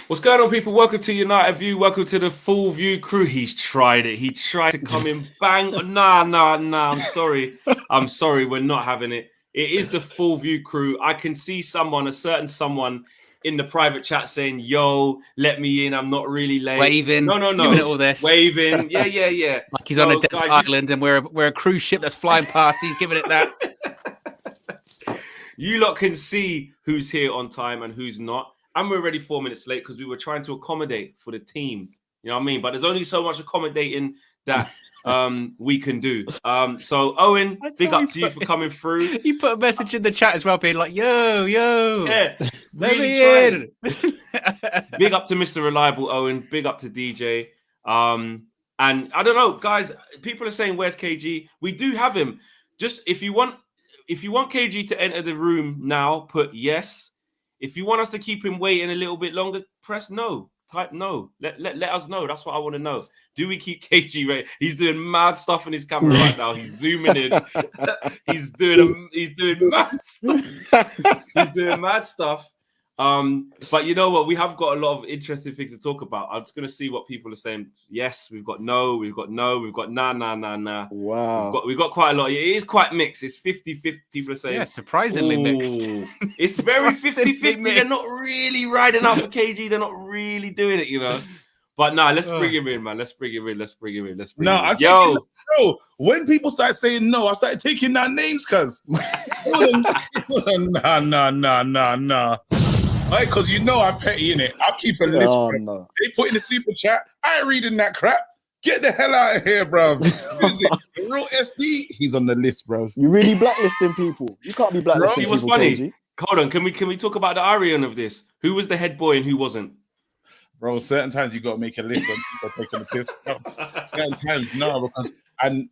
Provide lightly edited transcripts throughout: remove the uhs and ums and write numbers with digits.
What's going on, people? Welcome to United View. Welcome to the Full View crew. He's tried it. He tried to come in bang. Nah. I'm sorry. We're not having it. It is the Full View crew. I can see a certain someone in the private chat saying, yo, let me in. I'm not really late. Waving. No. Giving it all this. Waving. Yeah. Like he's on a desert island and we're a cruise ship that's flying past. He's giving it that. You lot can see who's here on time and who's not. And we're already 4 minutes late because we were trying to accommodate for the team. You know what I mean? But there's only so much accommodating that we can do. So, Owen, big up to you for coming through. You put a message in the chat as well, being like, yo. Yeah, really Big up to Mr. Reliable, Owen. Big up to DJ. And I don't know, guys, people are saying, where's KG? We do have him. Just if you want KG to enter the room now, put yes. If you want us to keep him waiting a little bit longer, press no. Type no. Let us know. That's what I want to know. Do we keep KG ready? He's doing mad stuff in his camera right now. He's zooming in. He's doing mad stuff. He's doing mad stuff. But you know what? We have got a lot of interesting things to talk about. I'm just gonna see what people are saying. Yes, we've got no, we've got nah. Wow. We've got quite a lot. It is quite mixed. It's 50-50. People are saying, surprisingly mixed. It's very 50-50. They're not really riding out for KG. They're not really doing it, you know. But nah, let's bring him in, man. Let's bring him in. Yo, when people start saying no, I started taking down names, cuz. Nah. Right, because you know I'm petty in it. I'll keep a list. No. They put in the super chat. I ain't reading that crap. Get the hell out of here, bro. The real SD, he's on the list, bro. You really blacklisting people. You can't be blacklisting people. What's funny? KG. Hold on, can we talk about the irony of this? Who was the head boy and who wasn't? Bro, certain times you gotta make a list when people are taking the piss. No. Certain times, no, because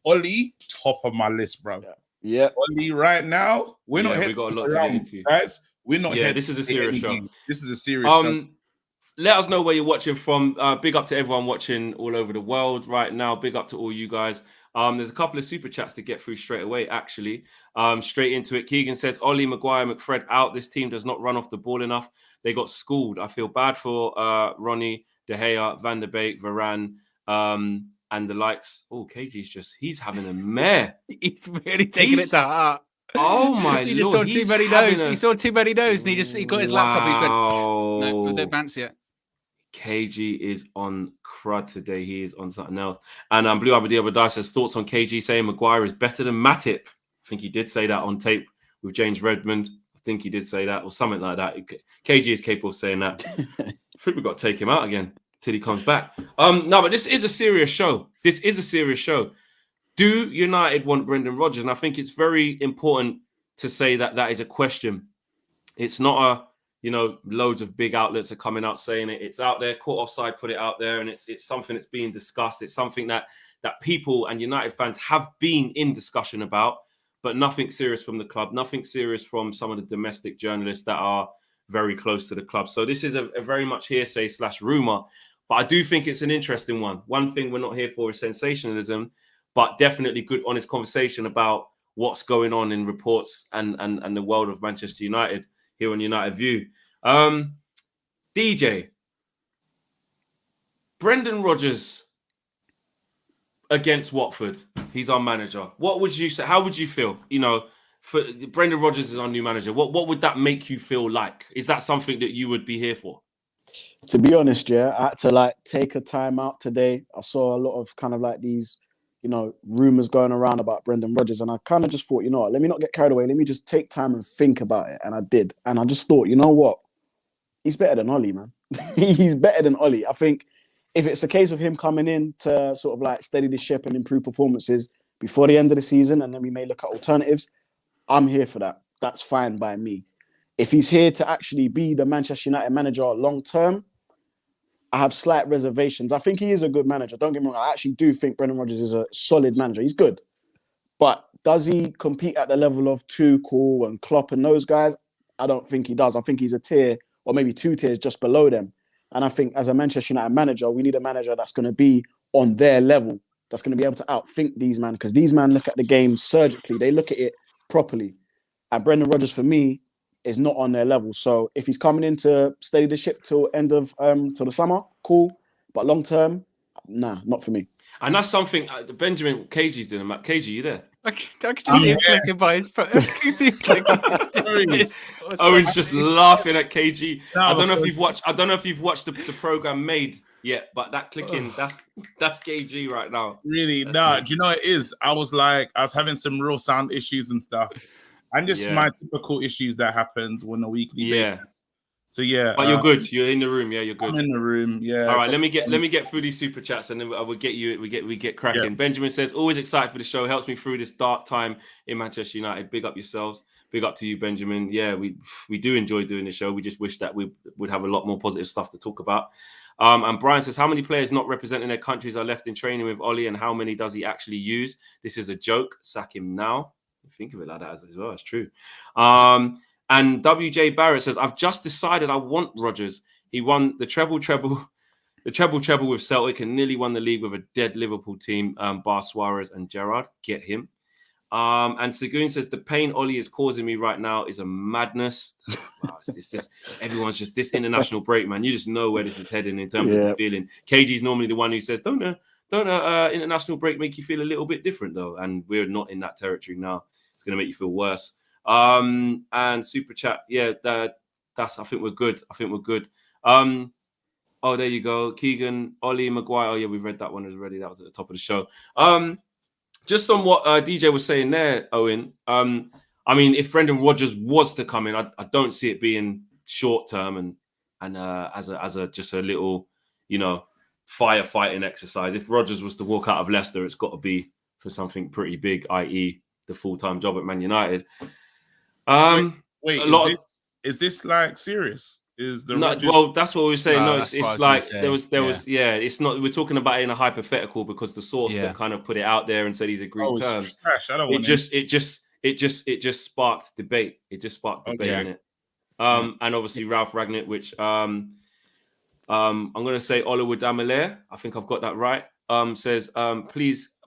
Ollie, top of my list, bro. Yeah. Ollie, right now, we're not here we got to a lot around, to get into. guys. We're not here. This is a serious show. This is a serious show. Let us know where you're watching from. Big up to everyone watching all over the world right now. Big up to all you guys. There's a couple of super chats to get through straight away, actually. Straight into it. Keegan says, Ollie, Maguire, McFred out. This team does not run off the ball enough. They got schooled. I feel bad for Ronnie, De Gea, Van der Beek, Varane, and the likes. Oh, he's having a mare. He's really taking it to heart. Oh my he just Lord. Saw too many no's. He saw too many no's and he got his laptop. He's went, no, don't advance yet. KG is on crud today. He is on something else. And Blue Abadi Abadai says, thoughts on KG saying Maguire is better than Matip. I think he did say that on tape with James Redmond. I think he did say that or something like that. KG is capable of saying that. I think we've got to take him out again till he comes back. No, but this is a serious show. Do United want Brendan Rodgers? And I think it's very important to say that is a question. It's not loads of big outlets are coming out saying it. It's out there. Caught Offside put it out there, and it's something that's being discussed. It's something that people and United fans have been in discussion about, but nothing serious from the club, nothing serious from some of the domestic journalists that are very close to the club. So this is a very much hearsay / rumor, but I do think it's an interesting one. One thing we're not here for is sensationalism, but definitely good, honest conversation about what's going on in reports and the world of Manchester United here on United View. DJ, Brendan Rodgers against Watford. He's our manager. What would you say? How would you feel? For Brendan Rodgers is our new manager. What would that make you feel like? Is that something that you would be here for? To be honest, I had to take a time out today. I saw a lot of kind of these rumors going around about Brendan Rodgers. And I kind of just thought, let me not get carried away. Let me just take time and think about it. And I did. And I just thought, you know what? He's better than Ollie, man. He's better than Ollie. I think if it's a case of him coming in to sort of steady the ship and improve performances before the end of the season, and then we may look at alternatives, I'm here for that. That's fine by me. If he's here to actually be the Manchester United manager long term, I have slight reservations. I think he is a good manager. Don't get me wrong. I actually do think Brendan Rodgers is a solid manager. He's good. But does he compete at the level of Tuchel and Klopp and those guys? I don't think he does. I think he's a tier or maybe 2 tiers just below them. And I think as a Manchester United manager, we need a manager that's going to be on their level, that's going to be able to outthink these men, because these men look at the game surgically. They look at it properly. And Brendan Rodgers, for me, is not on their level. So if he's coming in to steady the ship till end of till the summer, cool. But long term, nah, not for me. And that's something Benjamin KG's doing. KG, you there? I can just see him clicking by his foot. I can see him clicking. Owen's just laughing at KG. No, I don't know if you've watched the program Made yet, but that clicking, that's KG right now. Really? No, do you know what it is? I was having some real sound issues and stuff. And just my typical issues that happens on a weekly basis. So yeah. But you're good. You're in the room. Yeah, you're good. I'm in the room. Yeah. All right, let me get through these super chats and then I will get you. We get cracking. Yeah. Benjamin says, always excited for the show. Helps me through this dark time in Manchester United. Big up yourselves. Big up to you, Benjamin. Yeah, we do enjoy doing the show. We just wish that we would have a lot more positive stuff to talk about. And Brian says, how many players not representing their countries are left in training with Ollie, and how many does he actually use? This is a joke. Sack him now. Think of it like that as well. It's true. And WJ Barrett says, I've just decided I want Rodgers. He won the treble with Celtic and nearly won the league with a dead Liverpool team, bar Suarez and Gerrard. Get him. And Sagoon says, the pain Ollie is causing me right now is a madness. Wow, it's just, everyone's just this international break, man. You just know where this is heading in terms of the feeling. KG's normally the one who says, don't international break make you feel a little bit different, though? And we're not in that territory now. It's going to make you feel worse. And super chat, that's. I think we're good. Oh, there you go, Keegan, Ollie, Maguire. Oh yeah, we've read that one already. That was at the top of the show. Just on what DJ was saying there, Owen. I mean, if Brendan Rodgers was to come in, I don't see it being short term and as a just a little, firefighting exercise. If Rodgers was to walk out of Leicester, it's got to be for something pretty big, i.e., the full-time job at Man United. Is this like serious? Is the Rodgers... Well, that's what we were saying. No, it's like there was it's not. We're talking about it in a hypothetical because the source that kind of put it out there and said he's agreed terms. Trash. I don't want it just sparked debate. It just sparked debate in it. And obviously Ralph Ragnick, which I'm going to say Oliver Damelaire. I think I've got that right. Says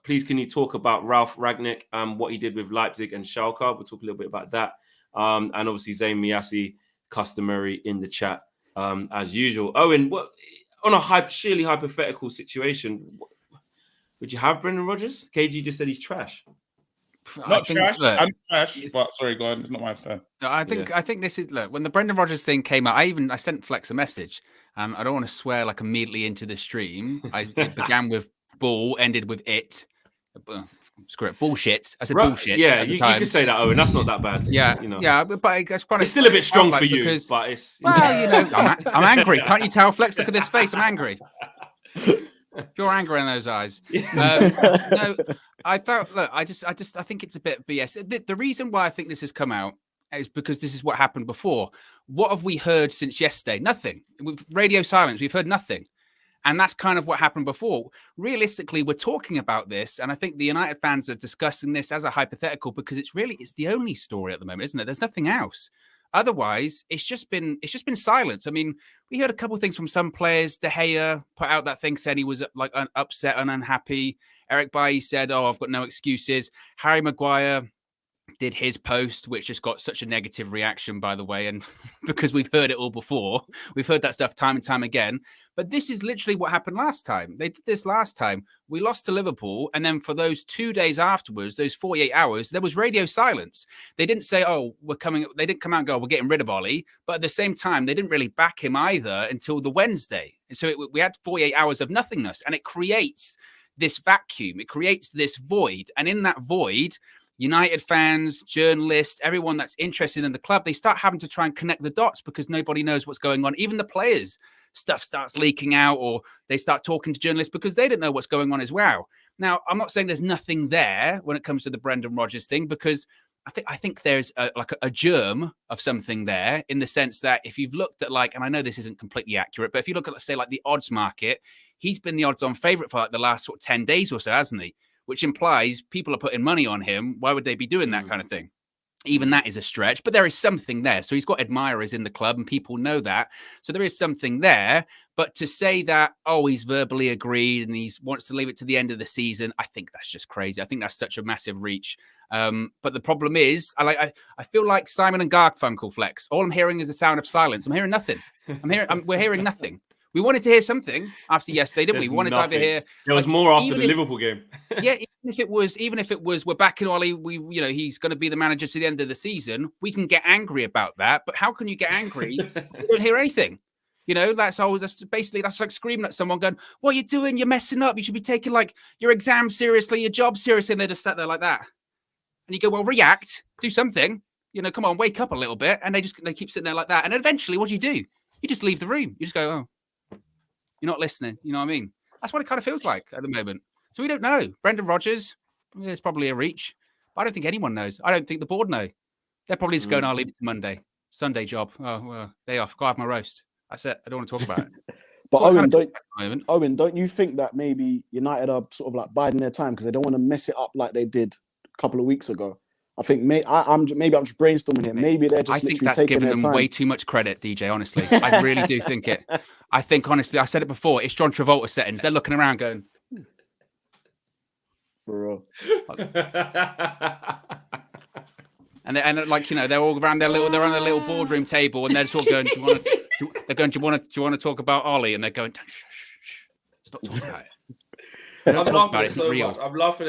Please, can you talk about Ralph Ragnick and what he did with Leipzig and Schalke? We'll talk a little bit about that. And obviously, Zayn Miasi, customary in the chat, as usual. Owen, what on a sheerly hypothetical situation, would you have Brendan Rodgers? KG just said he's trash. I'm trash, but sorry, go on. It's not my turn. I think this is, look, when the Brendan Rodgers thing came out, I sent Flex a message. I don't want to swear like immediately into the stream. It began with ball, ended with it. Screw it, bullshit. I said bullshit. Yeah, you can say that, Owen. That's not that bad. Yeah, but it's quite. It's still a bit strong for you, but it's. Well, I'm angry. Can't you tell, Flex? Look at this face. I'm angry. Pure anger in those eyes. No, I felt. Look, I think it's a bit BS. The reason why I think this has come out is because this is what happened before. What have we heard since yesterday? Nothing. With radio silence, we've heard nothing. And that's kind of what happened before. Realistically, we're talking about this, and I think the United fans are discussing this as a hypothetical because it's the only story at the moment, isn't it? There's nothing else. Otherwise, it's just been silence. I mean, we heard a couple of things from some players. De Gea put out that thing, said he was like upset and unhappy. Eric Bailly said, "Oh, I've got no excuses." Harry Maguire did his post, which just got such a negative reaction, by the way, and because we've heard it all before. We've heard that stuff time and time again. But this is literally what happened last time. They did this last time. We lost to Liverpool, and then for those 2 days afterwards, those 48 hours, there was radio silence. They didn't say, oh, we're coming. They didn't come out and go, we're getting rid of Ollie. But at the same time, they didn't really back him either until the Wednesday. And so we had 48 hours of nothingness, and it creates this vacuum. It creates this void. And in that void, United fans, journalists, everyone that's interested in the club, they start having to try and connect the dots because nobody knows what's going on. Even the players, stuff starts leaking out, or they start talking to journalists because they don't know what's going on as well. Now, I'm not saying there's nothing there when it comes to the Brendan Rodgers thing, because I think there's a germ of something there, in the sense that if you've looked at, and I know this isn't completely accurate, but if you look at, let's say, the odds market, he's been the odds-on favourite for the last 10 days or so, hasn't he? Which implies people are putting money on him. Why would they be doing that kind of thing? Even that is a stretch, but there is something there. So he's got admirers in the club and people know that. So there is something there. But to say that, oh, he's verbally agreed and he wants to leave it to the end of the season, I think that's just crazy. I think that's such a massive reach. But the problem is, I feel like Simon and Garfunkel, Flex. All I'm hearing is the sound of silence. I'm hearing nothing. We're hearing nothing. We wanted to hear something after yesterday, didn't we? We wanted to either hear. There was more after the Liverpool game. Yeah, even if it was, we're back in Ollie. He's going to be the manager to the end of the season. We can get angry about that, but how can you get angry? You don't hear anything. That's like screaming at someone, going, "What are you doing? You're messing up. You should be taking like your exam seriously, your job seriously." And they just sat there like that, and you go, "Well, react, do something. Come on, wake up a little bit." And they keep sitting there like that, and eventually, what do? You just leave the room. You just go, "Oh, you're not listening." You know what I mean? That's what it kind of feels like at the moment. So we don't know. Brendan Rodgers, it's probably a reach. But I don't think anyone knows. I don't think the board know. They're probably just going, I'll leave it to Monday. Sunday job. Oh, well, day off. Go have my roast. That's it. I don't want to talk about it. But Owen, don't you think that maybe United are sort of like biding their time because they don't want to mess it up like they did a couple of weeks ago? I think I'm just brainstorming here. Maybe they're just. I think that's giving them way too much credit, DJ. Honestly, I really do think it. I think honestly, I said it before. It's John Travolta settings. They're looking around, going, for real. and like they're all around they're on their little boardroom table, and they're sort of going, "Do you want to talk about Ollie?" And they're going, "Shh, stop talking about it." I'm laughing at it so much. I'm laughing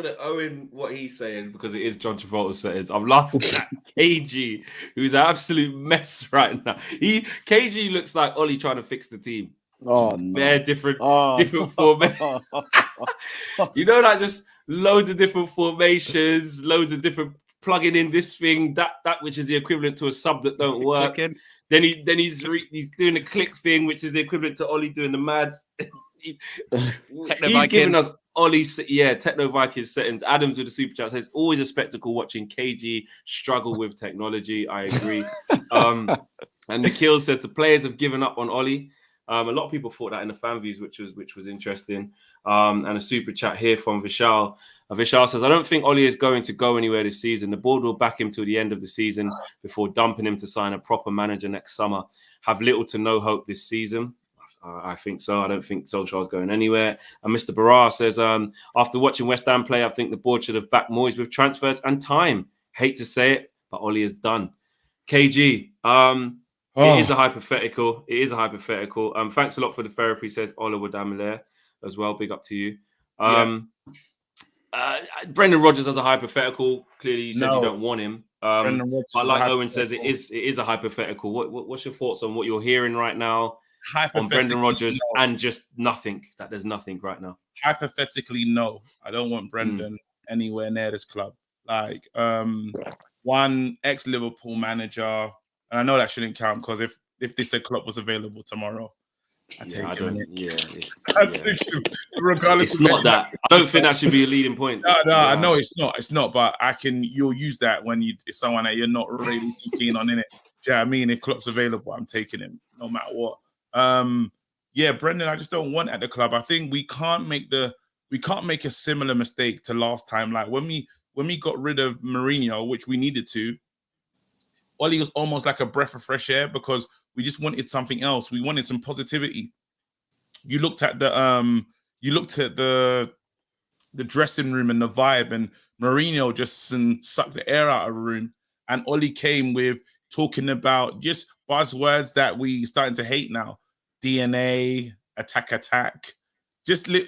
at Owen, what he's saying, because it is John Travolta's settings. I'm laughing at KG, who's an absolute mess right now. KG looks like Ollie trying to fix the team. Oh no. Bare different formations. Like just loads of different formations, loads of different plugging in this thing, that which is the equivalent to a sub that don't work. Then he's doing a click thing, which is the equivalent to Ollie doing the mad. He's giving us Ollie, Techno Vikings settings. Adams with the super chat says always a spectacle watching KG struggle with technology. I agree. And Nikhil says the players have given up on Ollie. A lot of people thought that in the fan views, which was interesting. And a super chat here from Vishal. Vishal says, I don't think Ollie is going to go anywhere this season. The board will back him till the end of the season before dumping him to sign a proper manager next summer. Have little to no hope this season. I think so. I don't think Solskjaer's going anywhere. And Mr. Barra says, after watching West Ham play, I think the board should have backed Moyes with transfers and time. Hate to say it, but Ollie is done. KG, it is a hypothetical. Thanks a lot for the therapy, says Oliver Damilare as well. Big up to you. Brendan Rodgers as a hypothetical. Clearly, you said you don't want him. But like Owen says, it is a hypothetical. What's your thoughts on what you're hearing right now on Brendan Rodgers and just nothing? That there's nothing right now. Hypothetically, no. I don't want Brendan anywhere near this club. Like one ex-Liverpool manager, and I know that shouldn't count because if this club was available tomorrow, regardless. It's not that. I don't think that should be a leading point. No, I know it's not. It's not, but you'll use that when it's someone that you're not really too keen on, innit? Do you know what I mean? If club's available, I'm taking him no matter what. Brendan, I just don't want at the club. I think we can't make a similar mistake to last time. Like when we got rid of Mourinho, which we needed to, Ollie was almost like a breath of fresh air because we just wanted something else. We wanted some positivity. You looked at the dressing room and the vibe, and Mourinho just sucked the air out of the room. And Ollie came with talking about just buzzwords that we starting to hate now: DNA, attack.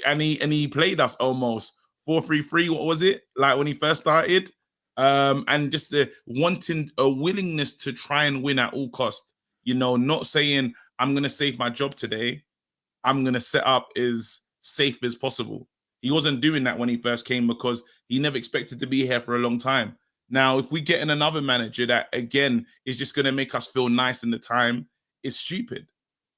And he played us almost 4-3-3. What was it like when he first started? And just wanting a willingness to try and win at all costs. Not saying I'm going to save my job today. I'm going to set up as safe as possible. He wasn't doing that when he first came because he never expected to be here for a long time. Now, if we get in another manager that, again, is just going to make us feel nice in the time, it's stupid.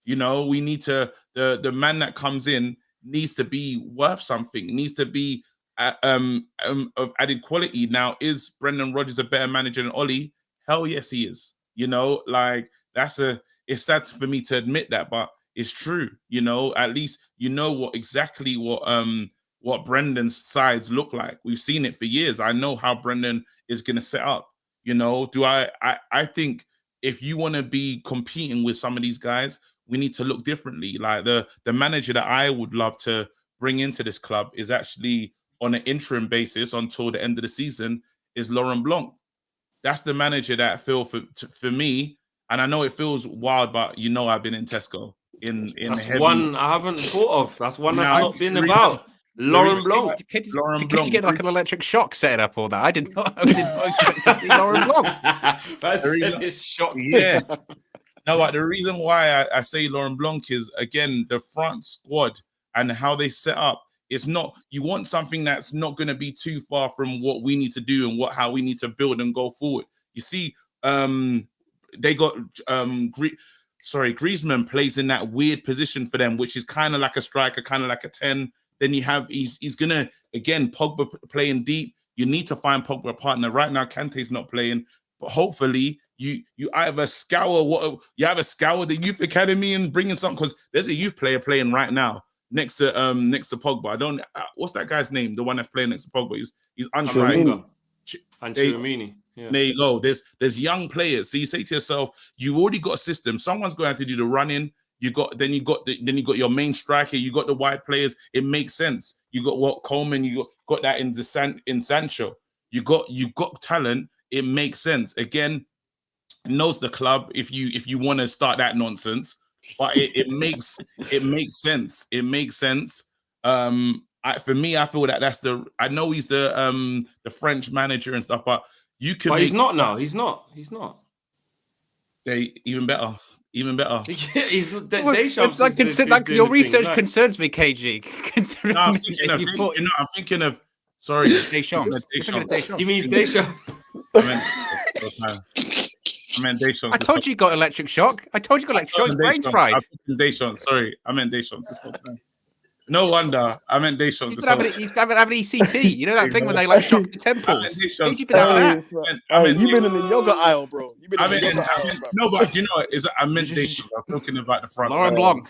We need to, the man that comes in needs to be worth something, needs to be of added quality. Now, is Brendan Rodgers a better manager than Ollie? Hell yes, he is. It's sad for me to admit that, but it's true. At least what Brendan's sides look like. We've seen it for years. I know how Brendan is going to set up. You know, I think if you want to be competing with some of these guys, we need to look differently. Like the manager that I would love to bring into this club is actually on an interim basis until the end of the season is Laurent Blanc. That's the manager that I feel for me. And I know it feels wild, but you know, I've been in Tesco in That's heavy. one I haven't thought of. That's one that's Now, not been about. Laurent Blanc. Could Laurent you Blanc. get like an electric shock set up or that? I did not expect to see Laurent Blanc. That's shock. Yeah. No, but the reason why I say Laurent Blanc is, again, the front squad and how they set up. It's not, you want something that's not going to be too far from what we need to do and how we need to build and go forward. You see, they got Griezmann plays in that weird position for them, which is kind of like a striker, kind of like a 10. Then you have he's gonna, again, Pogba playing deep. You need to find Pogba a partner. Right now, Kante's not playing, but hopefully you either scour the youth academy and bring in something, because there's a youth player playing right now next to Pogba. I don't what's that guy's name? The one that's playing next to Pogba. He's untried. Chouamini. Yeah. There you go. There's young players. So you say to yourself, you've already got a system. Someone's going to have to do the running. You got your main striker. You got the wide players. It makes sense. You got Coleman. You got that in Sancho. You got talent. It makes sense. Again, knows the club. If you want to start that nonsense, but it makes sense. It makes sense. For me, I feel that's I know he's the French manager and stuff, but you can. But he's not now. He's not. Even better. He's Deschamps. Like your research concerns me, KG. No, I'm thinking of. Sorry, Deschamps. He means Deschamps. I meant Deschamps. I told you you got electric shock. His brain's fried. Deschamps. Sorry, I meant Deschamps this whole time. No wonder. I meant Deschamps. He's having ECT. You know that thing when they like shock the temples. You've been in the yoga aisle, bro. No, but you know, I meant Deschamps. I'm talking about the front. Laurent Blanc.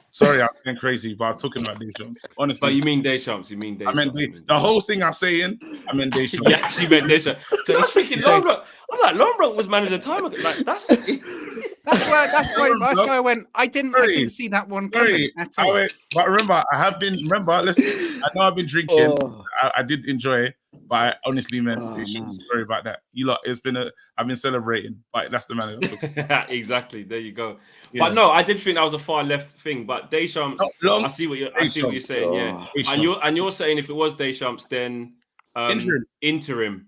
Sorry, I'm getting crazy, but I was talking about Deschamps. Honestly, but you mean Deschamps? I meant the whole thing I'm saying. I meant Deschamps. Yeah, she meant Deschamps. So he's speaking Laurent Blanc. I'm like, Laurent Blanc was manager time ago. Like that's why I went. I didn't see that one coming at all. But remember, listen, I know I've been drinking. I did enjoy it, but I honestly meant Deschamps. Sorry about that. I've been celebrating, but that's the manager. Exactly. There you go. Yeah. But no, I did think that was a far left thing. But Deschamps, I see what you're saying. Yeah, and you're saying if it was Deschamps, then interim.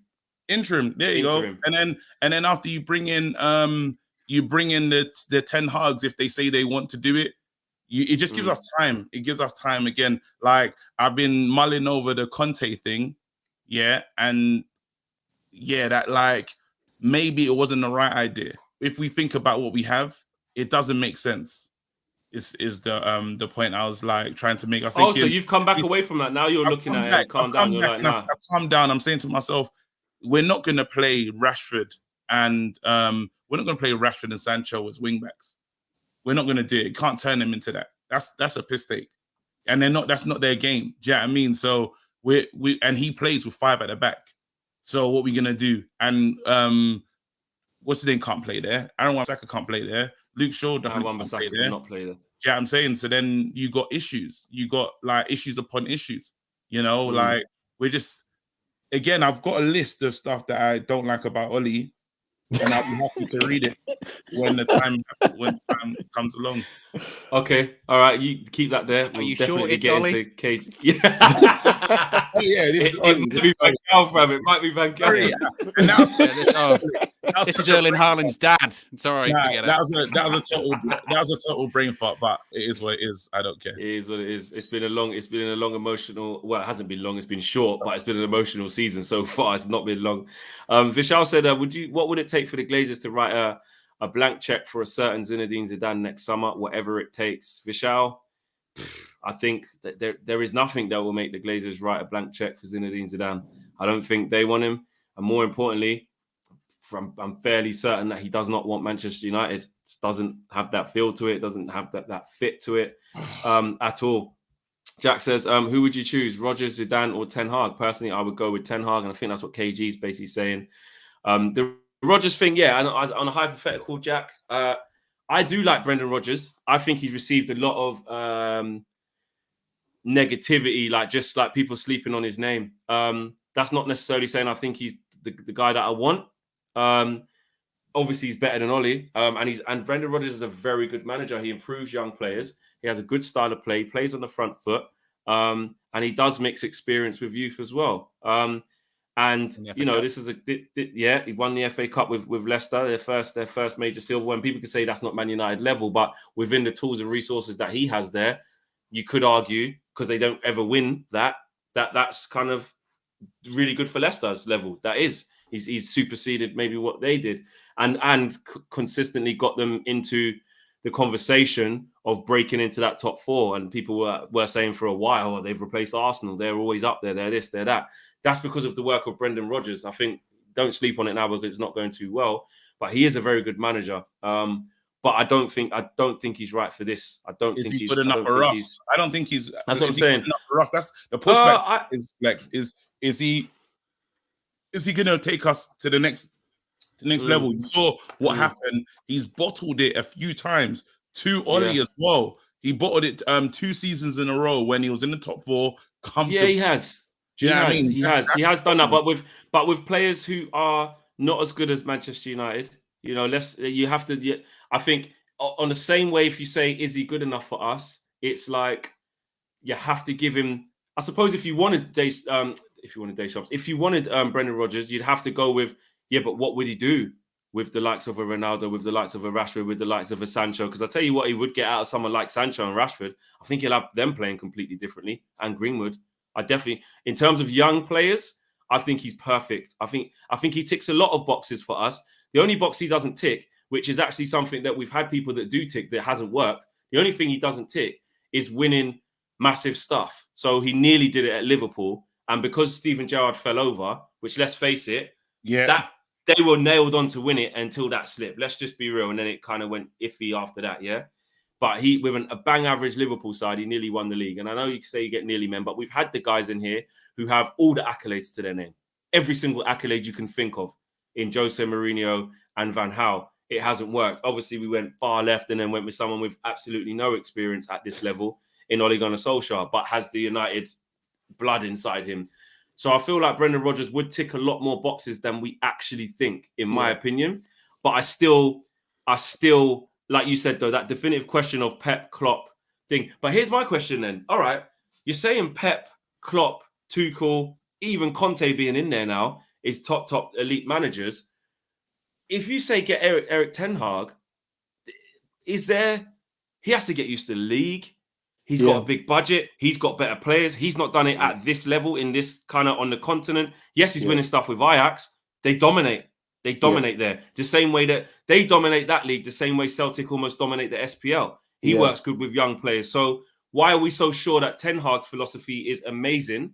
There you go. And then after you bring in the 10 Hags if they say they want to do it. It just gives us time. It gives us time again. Like I've been mulling over the Conte thing, and that like maybe it wasn't the right idea. If we think about what we have, it doesn't make sense. Is the point I was like trying to make us. So you've come back away from that. Now you're looking at it. Calm down. I've calmed down. I'm saying to myself, we're not going to play Rashford and we're not going to play Rashford and Sancho as wingbacks. We're not going to do it. Can't turn them into that. That's a piss take, and that's not their game. Do you know what I mean? So and he plays with 5 at the back. So what we gonna do? And what's his name can't play there. Aaron Wan-Bissaka can't play there. Luke Shaw definitely can't play there. Not play there. Do you know what I'm saying? So then you got issues. You got like issues upon issues. You know, like we're just. Again, I've got a list of stuff that I don't like about Oli, and I'll be happy to read it when time comes along. Okay, all right, you keep that there. Are you sure it's Oli? Cage. Yeah. Oh yeah, this is Oli. It might be Van Gaal. This is Erling Haaland's dad. Sorry, forget it. That was a total brain fart, but it is what it is. I don't care. It is what it is. It's been a long emotional. Well, it hasn't been long. It's been short, but it's been an emotional season so far. It's not been long. Vishal said, what would it take for the Glazers to write a blank check for a certain Zinedine Zidane next summer, whatever it takes? Vishal, I think that there is nothing that will make the Glazers write a blank check for Zinedine Zidane. I don't think they want him, and more importantly, I'm fairly certain that he does not want Manchester United. It doesn't have that feel to it. Doesn't have that fit to it at all. Jack says, who would you choose, Rodgers, Zidane, or Ten Hag? Personally, I would go with Ten Hag, and I think that's what KG is basically saying. The Rodgers thing, yeah, and on a hypothetical, Jack, I do like Brendan Rodgers. I think he's received a lot of negativity, just like people sleeping on his name. That's not necessarily saying I think he's the guy that I want. Obviously, he's better than Ollie, and Brendan Rodgers is a very good manager. He improves young players. He has a good style of play. He plays on the front foot, and he does mix experience with youth as well. And this is he won the FA Cup with Leicester, their first major silverware. And people could say that's not Man United level, but within the tools and resources that he has there, you could argue, because they don't ever win that's kind of really good for Leicester's level. That is, he's superseded maybe what they did, and consistently got them into the conversation of breaking into that top four. And people were saying for a while, oh, they've replaced Arsenal. They're always up there. They're this, they're that. That's because of the work of Brendan Rodgers. I think don't sleep on it now because it's not going too well. But he is a very good manager. But I don't think he's right for this. I don't think he's good enough for us. I don't think he's. That's what I'm saying. For us, that's the pushback. Is he going to take us to the next level? You saw what happened. He's bottled it a few times. To Ollie as well. He bottled it 2 seasons in a row when he was in the top 4. Yeah, he has. Do you know what I mean? He has done that, but with players who are not as good as Manchester United. You have to. I think on the same way, if you say, is he good enough for us? It's like you have to give him. I suppose if you wanted Brendan Rodgers, you'd have to go with, but what would he do with the likes of a Ronaldo, with the likes of a Rashford, with the likes of a Sancho? Because I tell you what, he would get out of someone like Sancho and Rashford. I think he'll have them playing completely differently, and Greenwood. I definitely, in terms of young players, I think he's perfect. I think he ticks a lot of boxes for us. The only box he doesn't tick, which is actually something that we've had people that do tick that hasn't worked. The only thing he doesn't tick is winning massive stuff. So he nearly did it at Liverpool. And because Steven Gerrard fell over, which let's face it, that they were nailed on to win it until that slip. Let's just be real. And then it kind of went iffy after that, yeah? But he, with a bang average Liverpool side, he nearly won the league. And I know you say you get nearly men, but we've had the guys in here who have all the accolades to their name. Every single accolade you can think of in Jose Mourinho and Van Gaal. It hasn't worked. Obviously, we went far left and then went with someone with absolutely no experience at this level in Ole Gunnar Solskjaer, but has the United blood inside him. So I feel like Brendan Rodgers would tick a lot more boxes than we actually think, in my opinion. But I still, like you said, though, that definitive question of Pep, Klopp thing. But here's my question then. All right, you're saying Pep, Klopp, Tuchel, even Conte being in there now is top elite managers. If you say get Eric Ten Hag, he has to get used to the league. He's got a big budget. He's got better players. He's not done it at this level in this kind of on the continent. Yes, he's winning stuff with Ajax. They dominate. They dominate there. The same way that they dominate that league, the same way Celtic almost dominate the SPL. He works good with young players. So why are we so sure that Ten Hag's philosophy is amazing?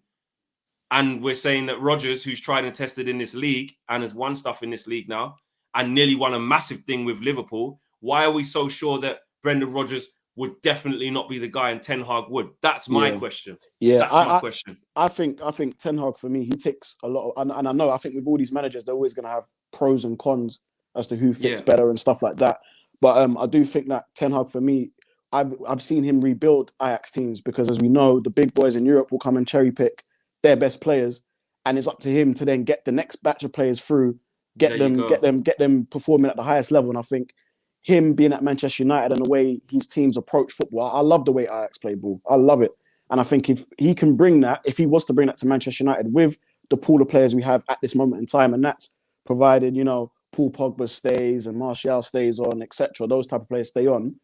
And we're saying that Rodgers, who's tried and tested in this league and has won stuff in this league now and nearly won a massive thing with Liverpool, why are we so sure that Brendan Rodgers would definitely not be the guy and Ten Hag would? That's my question. Yeah, that's my question. I think Ten Hag, for me, he ticks a lot of, and I know, I think with all these managers, they're always going to have pros and cons as to who fits better and stuff like that. But I do think that Ten Hag, for me, I've seen him rebuild Ajax teams, because as we know, the big boys in Europe will come and cherry pick their best players, and it's up to him to then get the next batch of players through, get them performing at the highest level. And I think him being at Manchester United and the way his teams approach football, I love the way Ajax play ball. I love it. And I think if he can bring that, if he was to bring that to Manchester United with the pool of players we have at this moment in time, and that's provided, Paul Pogba stays and Martial stays on, etc., those type of players stay on,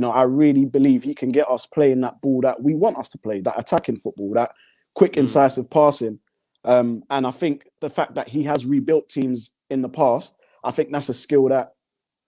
I really believe he can get us playing that ball that we want us to play, that attacking football, that quick, incisive passing. And I think the fact that he has rebuilt teams in the past, I think that's a skill that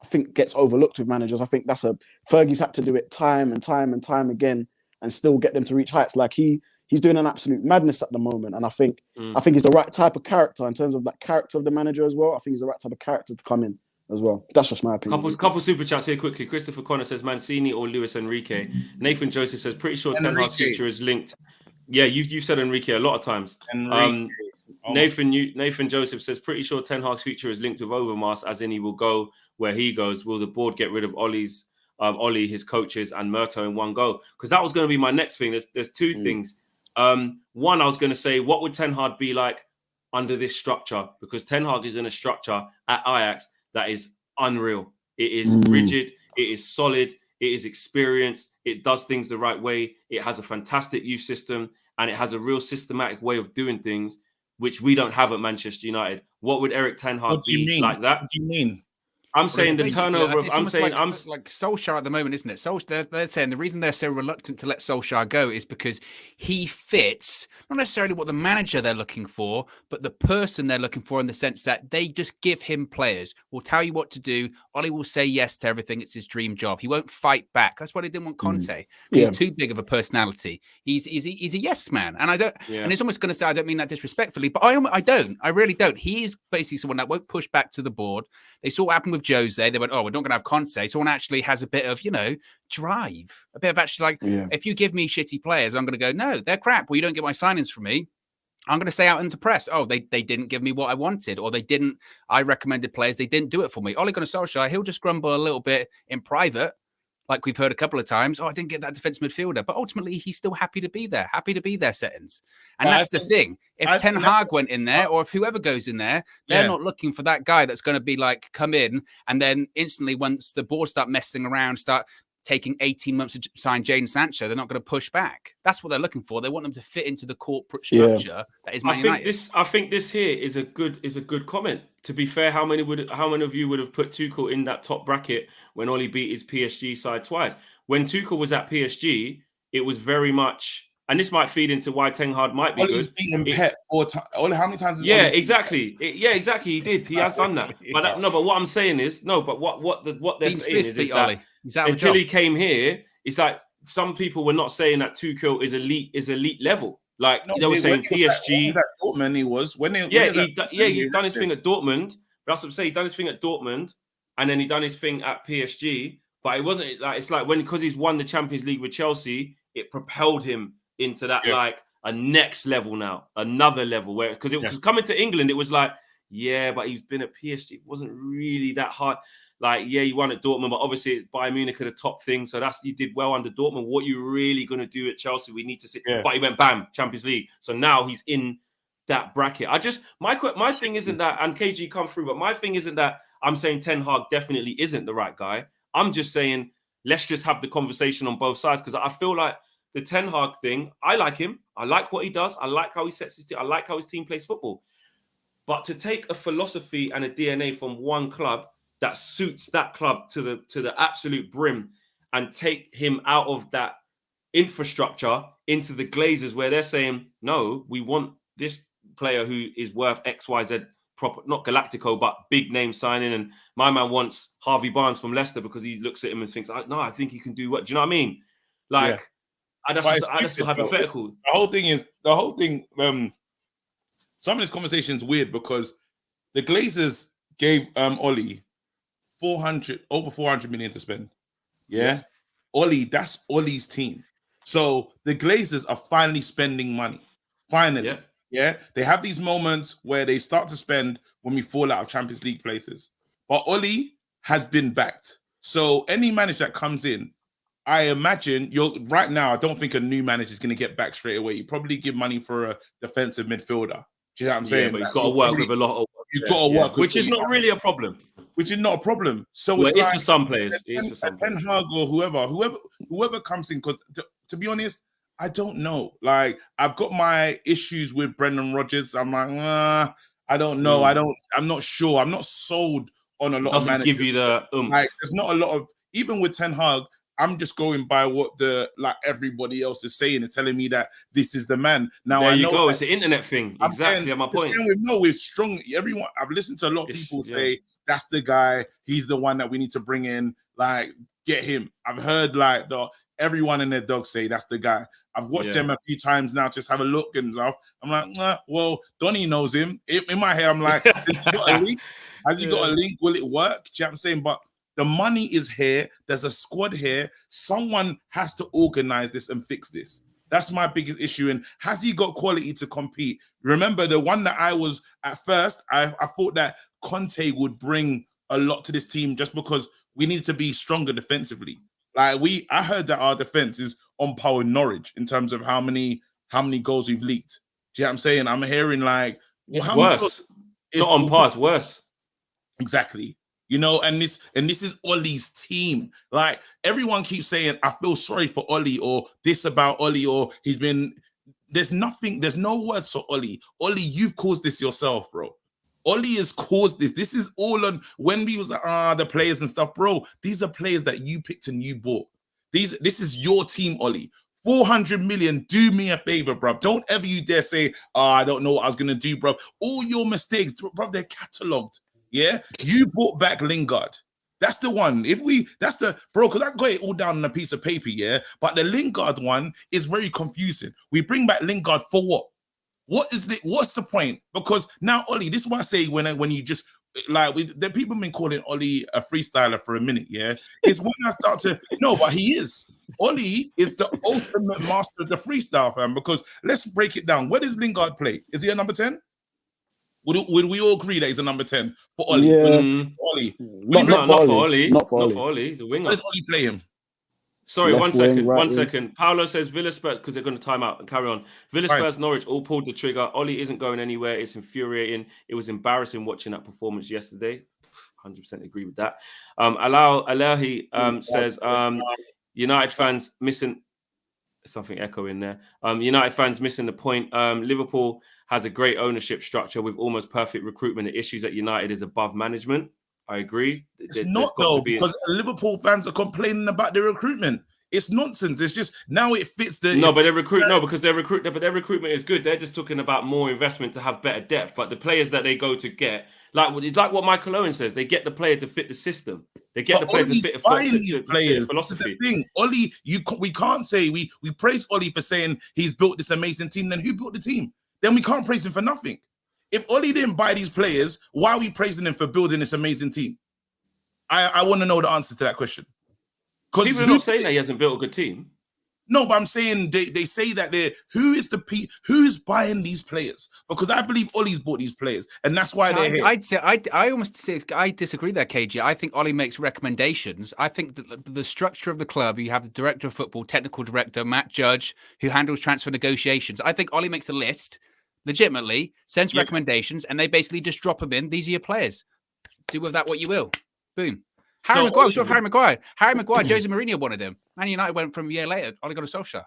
I think gets overlooked with managers. I think Fergie's had to do it time and time again and still get them to reach heights. Like he's doing an absolute madness at the moment. And I think he's the right type of character in terms of that character of the manager as well. I think he's the right type of character to come in as well. That's just my opinion. Couple super chats here quickly. Christopher Connor says Mancini or Luis Enrique. Nathan Joseph says pretty sure Ten Hag's future is linked. Yeah, you've said Enrique a lot of times. Nathan Joseph says, pretty sure Ten Hag's future is linked with Overmars, as in he will go where he goes. Will the board get rid of Ollie, his coaches, and Murto in one go? Because that was going to be my next thing. There's two things. One, I was going to say, what would Ten Hag be like under this structure? Because Ten Hag is in a structure at Ajax that is unreal. It is rigid. It is solid. It is experienced. It does things the right way. It has a fantastic youth system, and it has a real systematic way of doing things, which we don't have at Manchester United. What would Eric Ten Hag be like that? What do you mean? I'm saying the turnover of. I'm saying like Solskjaer at the moment, isn't it? They're saying the reason they're so reluctant to let Solskjaer go is because he fits not necessarily what the manager they're looking for, but the person they're looking for, in the sense that they just give him players. Will tell you what to do. Ollie will say yes to everything. It's his dream job. He won't fight back. That's why they didn't want Conte. He's too big of a personality. He's a yes man, and I don't. Yeah. And it's almost going to say, I don't mean that disrespectfully, but I don't. I really don't. He's basically someone that won't push back to the board. They saw what happened with Jose. They went, oh, we're not going to have Conte. Someone actually has a bit of, drive, a bit of actually like, if you give me shitty players, I'm going to go, no, they're crap. Well, you don't get my signings from me. I'm going to say out into press, oh, they didn't give me what I wanted, or I recommended players, they didn't do it for me. Ole Gunnar Solskjaer, he'll just grumble a little bit in private, like we've heard a couple of times. Oh, I didn't get that defense midfielder. But ultimately, he's still happy to be there settings. And that's the thing. If Ten Hag went in there, or if whoever goes in there, they're not looking for that guy that's going to be like, come in, and then instantly, once the board start messing around, start taking 18 months to sign Jadon Sancho, they're not going to push back. That's what they're looking for. They want them to fit into the corporate structure that is Man United. I think this here is a good comment. To be fair, how many of you would have put Tuchel in that top bracket when Oli beat his PSG side twice? When Tuchel was at PSG, it was very much, and this might feed into why Ten Hag might be Oli's beaten Pep 4 times. Oli, how many times? Exactly. Exactly. He did. He has done that. But but what I'm saying is, what they're saying is that until he came here, it's like some people were not saying that Tuchel is elite level. Like they were saying PSG. At Dortmund, he was he done his thing at Dortmund. But that's what I'm saying. He done his thing at Dortmund, and then he done his thing at PSG. But it wasn't like, it's like because he's won the Champions League with Chelsea, it propelled him into that like a next level now, another level where because it was coming to England, it was like but he's been at PSG. It wasn't really that hard. Like, he won at Dortmund, but obviously Bayern Munich are the top thing. So you did well under Dortmund. What are you really going to do at Chelsea? We need to see. But he went, bam, Champions League. So now he's in that bracket. My thing isn't that, and KG come through, but my thing isn't that I'm saying Ten Hag definitely isn't the right guy. I'm just saying, let's just have the conversation on both sides, because I feel like the Ten Hag thing, I like him. I like what he does. I like how he sets his team. I like how his team plays football. But to take a philosophy and a DNA from one club that suits that club to the absolute brim and take him out of that infrastructure into the Glazers, where they're saying, no, we want this player who is worth XYZ, proper, not Galactico, but big name signing. And my man wants Harvey Barnes from Leicester because he looks at him and thinks, no, I think he can do what? Do you know what I mean? Like, that's a hypothetical. The whole thing, some of this conversation is weird because the Glazers gave Oli over 400 million to spend. Oli, that's Oli's team. So the Glazers are finally spending money. Finally. They have these moments where they start to spend when we fall out of Champions League places. But Oli has been backed. So any manager that comes in, I imagine right now, I don't think a new manager is going to get back straight away. You probably give money for a defensive midfielder. Do you know what I'm saying? But he's got to work with a lot of. You've got to work with, which is not really a problem. Which is not a problem. So it's like, for some players. Ten Hag or whoever comes in, because to be honest, I don't know. Like, I've got my issues with Brendan Rodgers. I'm like, I don't know. I'm not sure. I'm not sold on a lot of managers. Give you the like. There's not a lot of, even with Ten Hag, I'm just going by what everybody else is saying and telling me that this is the man. Now there you go. It's the internet thing. Exactly. My point. We've strong. Everyone. I've listened to a lot of people say that's the guy. He's the one that we need to bring in. Like, get him. I've heard everyone and their dog say that's the guy. I've watched them a few times now. Just have a look and stuff. I'm like, well, Donny knows him. In my head, I'm like, has he got a link? Has he got a link? Will it work? Do you know what I'm saying? But the money is here. There's a squad here. Someone has to organize this and fix this. That's my biggest issue. And has he got quality to compete? Remember, the one that I was at first, I thought that Conte would bring a lot to this team just because we need to be stronger defensively. Like I heard that our defense is on par with Norwich in terms of how many goals we've leaked. Do you know what I'm saying? I'm hearing like it's worse. It's not on par, it's worse. Exactly. You know, and this is Ollie's team. Like everyone keeps saying, I feel sorry for Ollie, or this about Ollie, or he's been. There's no words for Ollie. Ollie, you've caused this yourself, bro. Ollie has caused this. This is all on when we was like, the players and stuff, bro. These are players that you picked and you bought. This is your team, Ollie. 400 million. Do me a favor, bro. Don't ever you dare say, I don't know what I was gonna do, bro. All your mistakes, bro, they're catalogued. Yeah, you brought back Lingard. That's the one. That's the bro, because I got it all down on a piece of paper, yeah. But the Lingard one is very confusing. We bring back Lingard for what? What's the point? Because now, Ollie, this is what I say when you just like the people have been calling Ollie a freestyler for a minute, yeah. It's when I start to no, but he is. Ollie is the ultimate master of the freestyle, fam. Because let's break it down. Where does Lingard play? Is he a number 10? Would we all agree that he's a number 10 for Ollie? Yeah. Ollie. Not for Ollie. Not for Ollie. He's a winger. Where does Ollie play him? Sorry, Left 1 second. wing, right 1 wing. second. Paolo says Villa Spurs, because they're going to time out and carry on. Villa Spurs, Norwich all pulled the trigger. Ollie isn't going anywhere. It's infuriating. It was embarrassing watching that performance yesterday. 100% agree with that. Alahi says United fans missing something echo in there. United fans missing the point. Liverpool has a great ownership structure with almost perfect recruitment. The issues at United is above management. I agree. It's not though, because Liverpool fans are complaining about their recruitment. It's nonsense. It's just now it fits the but their recruitment is good. They're just talking about more investment to have better depth. But the players that they go to get, it's like what Michael Owen says, they get the player to fit the system. They get the player to fit a philosophy. This is the thing. Ollie, we can't say we praise Ollie for saying he's built this amazing team. Then who built the team? Then we can't praise him for nothing. If Ollie didn't buy these players, why are we praising him for building this amazing team? I want to know the answer to that question. People are not saying that he hasn't built a good team. No, but I'm saying they say that who's buying these players? Because I believe Ollie's bought these players, and that's why they're here. I almost say I disagree there, KG. I think Ollie makes recommendations. I think that the structure of the club, you have the director of football, technical director, Matt Judge, who handles transfer negotiations. I think Ollie makes a list, legitimately, sends recommendations, and they basically just drop them in. These are your players. Do with that what you will. Boom. Harry Maguire. What's wrong with Harry Maguire? Harry Maguire, Jose Mourinho wanted him. Man United went from a year later. Ollie got a Solskjaer.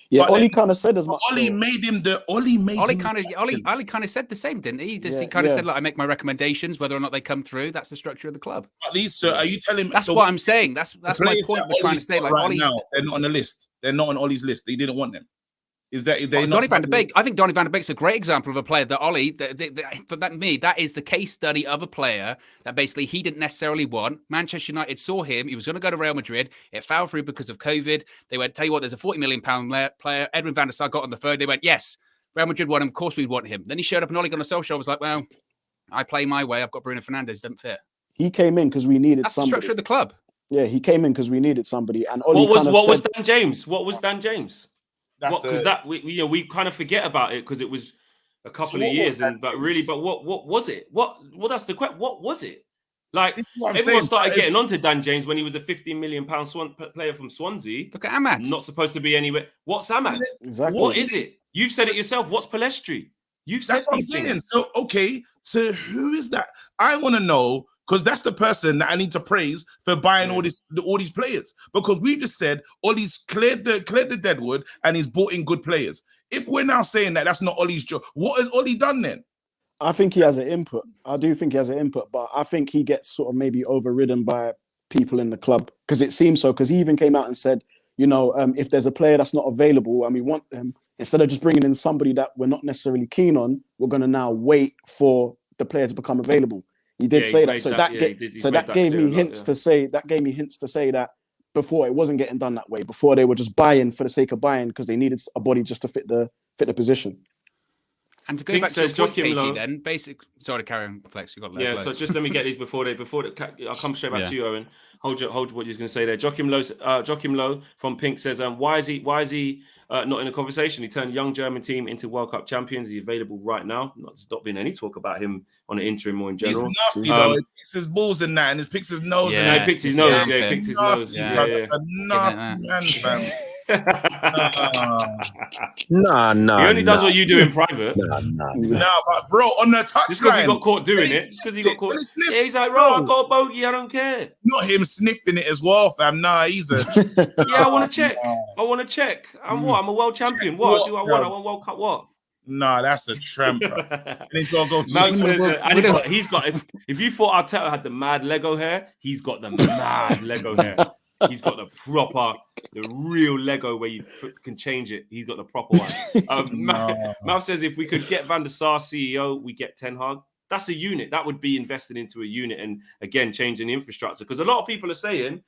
Yeah, Ollie kind of said as much. Ollie kind of said the same, didn't he? He kind of said, "Look, I make my recommendations, whether or not they come through. That's the structure of the club." At least, are you telling me? That's what I'm saying. That's my point. We're trying to say, like, Ollie's now, they're not on the list. They're not on Ollie's list. They didn't want them. Is that Donny van de Beek? I think Donny van de Beek's a great example of a player that Ollie, that is the case study of a player that basically he didn't necessarily want. Manchester United saw him. He was going to go to Real Madrid. It fell through because of COVID. They went, tell you what, there's a £40 million player. Edwin van der Sar got on the phone. They went, yes, Real Madrid want him. Of course we'd want him. Then he showed up and Ollie Gunnar Solskjaer was like, well, I play my way. I've got Bruno Fernandes. Doesn't fit. He came in because we needed somebody. That's the structure of the club. Yeah, he came in because we needed somebody. And Ollie what was Dan James? What was Dan James? Because we kind of forget about it because it was a couple of years, but what was it? That's the question. What was it? Like everyone started getting onto Dan James when he was a £15 million player from Swansea. Look at Ahmad. Not supposed to be anywhere. What's Ahmad? Exactly. What is it? You've said it yourself. What's Palestri? You've said these things. So so who is that? I want to know. Because that's the person that I need to praise for buying all these players. Because we just said Ollie's cleared the deadwood and he's bought in good players. If we're now saying that that's not Ollie's job, what has Ollie done then? I think he has an input. I do think he has an input, but I think he gets sort of maybe overridden by people in the club because it seems so. Because he even came out and said, if there's a player that's not available and we want them, instead of just bringing in somebody that we're not necessarily keen on, we're going to now wait for the player to become available. He did say that. So that gave me hints to say that before it wasn't getting done that way. Before they were just buying for the sake of buying because they needed a body just to fit the position. And to go Pink back to says your point, Joachim KG, Low. then sorry to carry on, Flex. You got less. Yeah, so just let me get these before I'll come straight back to you, Owen. Hold what you're going to say there. Joachim Low from Pink says, why is he not in the conversation? He turned young German team into World Cup champions. Is he available right now? There's not been any talk about him on the interim or in general. He's nasty though. He picks his balls in that, and he picks his nose. Yeah, he picks his nose. Yeah, he picks his nose. Yeah, that's a nasty man, fam. Nah. He only does what you do in private. Nah, but bro, on the touchline, just because he got caught doing it. Just because he got caught. Yeah, he's like, bro, I got a bogey. I don't care. Not him sniffing it as well, fam. Nah, he's a. Yeah, I want to check. I'm what? I'm a world champion. What do I want? I want World Cup. What? Nah, that's a tramp. And he's got to go. He's got. If you thought Arteta had the mad Lego hair, he's got the mad Lego hair. He's got the real Lego where you can change it. He's got the proper one. Mal says if we could get Van der Sar CEO, we get Ten Hag. That's a unit. That would be invested into a unit and again changing the infrastructure. Because a lot of people are saying,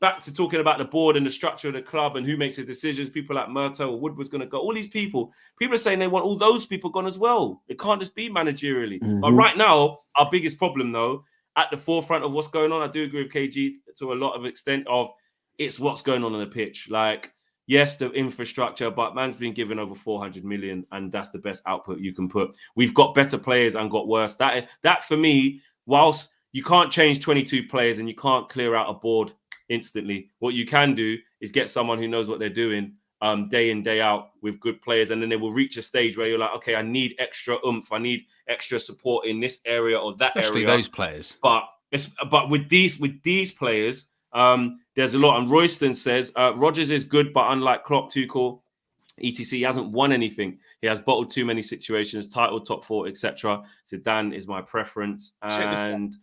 back to talking about the board and the structure of the club and who makes the decisions, people like Murto or Woodward's going to go. All these people are saying they want all those people gone as well. It can't just be managerially. Mm-hmm. But right now, our biggest problem though, at the forefront of what's going on, I do agree with KG to a lot of extent of it's what's going on the pitch. Like, yes, the infrastructure, but man's been given over 400 million and that's the best output you can put. We've got better players and got worse. That for me, whilst you can't change 22 players and you can't clear out a board instantly, what you can do is get someone who knows what they're doing day in, day out with good players. And then they will reach a stage where you're like, okay, I need extra oomph. I need extra support in this area or that Especially area. Those players. But with these players, there's a lot. And Royston says, Rodgers is good, but unlike Klopp, Tuchel, etc., he hasn't won anything. He has bottled too many situations, title, top four, etc. Zidane is my preference. And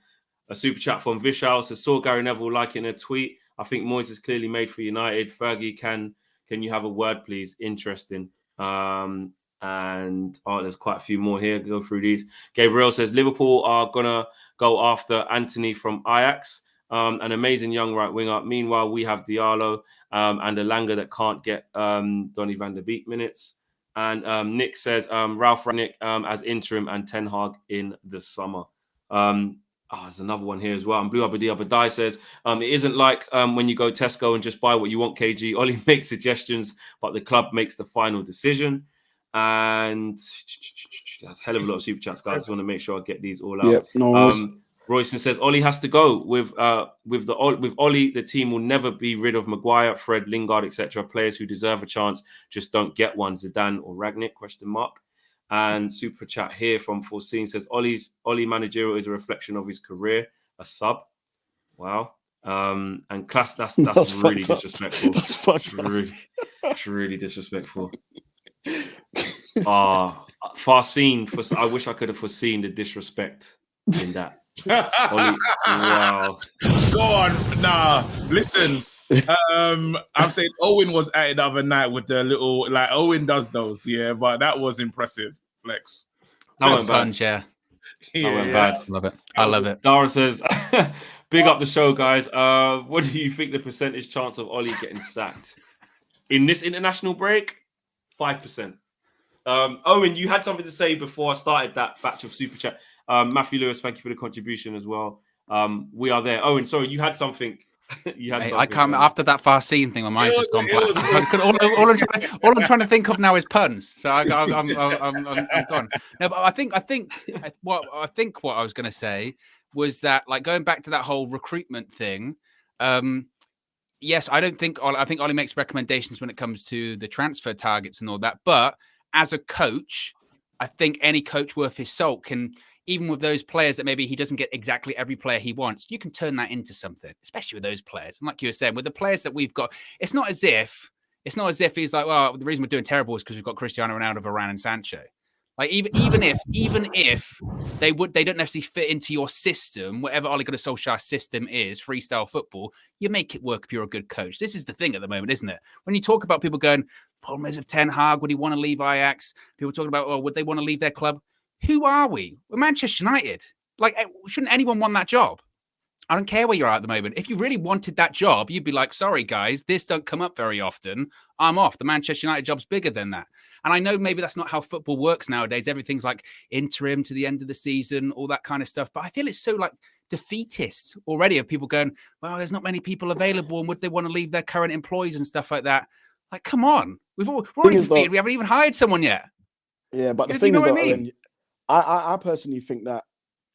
a super chat from Vishal says, saw Gary Neville liking a tweet. I think Moyes is clearly made for United. Fergie, can you have a word, please? Interesting. And there's quite a few more here. Go through these. Gabriel says Liverpool are gonna go after Anthony from Ajax, an amazing young right winger. Meanwhile, we have Diallo and Elanga that can't get Donny van der Beek minutes. And Nick says Ralph Rangnick as interim and Ten Hag in the summer. There's another one here as well. And Blue Abadai says, it isn't like when you go Tesco and just buy what you want, KG. Ollie makes suggestions, but the club makes the final decision. And that's a hell of a lot of super chats, guys. I just want to make sure I get these all out. Yep, no Royston says, Ollie has to go. With Ollie, the team will never be rid of Maguire, Fred, Lingard, etc. Players who deserve a chance just don't get one. Zidane or Rangnick, ? And super chat here from Foreseen says Ollie managerial is a reflection of his career, a sub. Wow. And class that's really disrespectful. That's really disrespectful. Foreseen. I wish I could have foreseen the disrespect in that. Ollie, wow. Go on. Nah, listen. I'm saying Owen was at it the other night with the little, like Owen does those, yeah, but that was impressive. Flex. That went fun, bad. yeah. That went bad. Love it. I love it. Dara says, big up the show, guys. What do you think the percentage chance of Ollie getting sacked in this international break? 5%. Owen, you had something to say before I started that batch of super chat. Matthew Lewis, thank you for the contribution as well. We are there. Owen, sorry, you had something. I can't. After that fast scene thing, my mind's just gone blank. All I'm trying to think of now is puns. So I'm gone. No, but I think what I was going to say was that, like, going back to that whole recruitment thing. Yes, I think Ollie makes recommendations when it comes to the transfer targets and all that. But as a coach, I think any coach worth his salt can. Even with those players that maybe he doesn't get exactly every player he wants, you can turn that into something, especially with those players. And like you were saying, with the players that we've got, it's not as if he's like, well, the reason we're doing terrible is because we've got Cristiano Ronaldo, Varane, and Sancho. Like even if they don't necessarily fit into your system, whatever Ole Gunnar Solskjaer's system is, freestyle football, you make it work if you're a good coach. This is the thing at the moment, isn't it? When you talk about people going, problem is with Ten Hag, would he want to leave Ajax? People talking about, would they want to leave their club? Who are we? We're Manchester United. Like, shouldn't anyone want that job? I don't care where you're at the moment. If you really wanted that job, you'd be like, sorry, guys, this don't come up very often. I'm off. The Manchester United job's bigger than that. And I know maybe that's not how football works nowadays. Everything's like interim to the end of the season, all that kind of stuff. But I feel it's so like defeatist already of people going, well, there's not many people available. And would they want to leave their current employees and stuff like that? Like, come on. We're already defeated. We haven't even hired someone yet. Yeah, but the thing is, Owen, I personally think that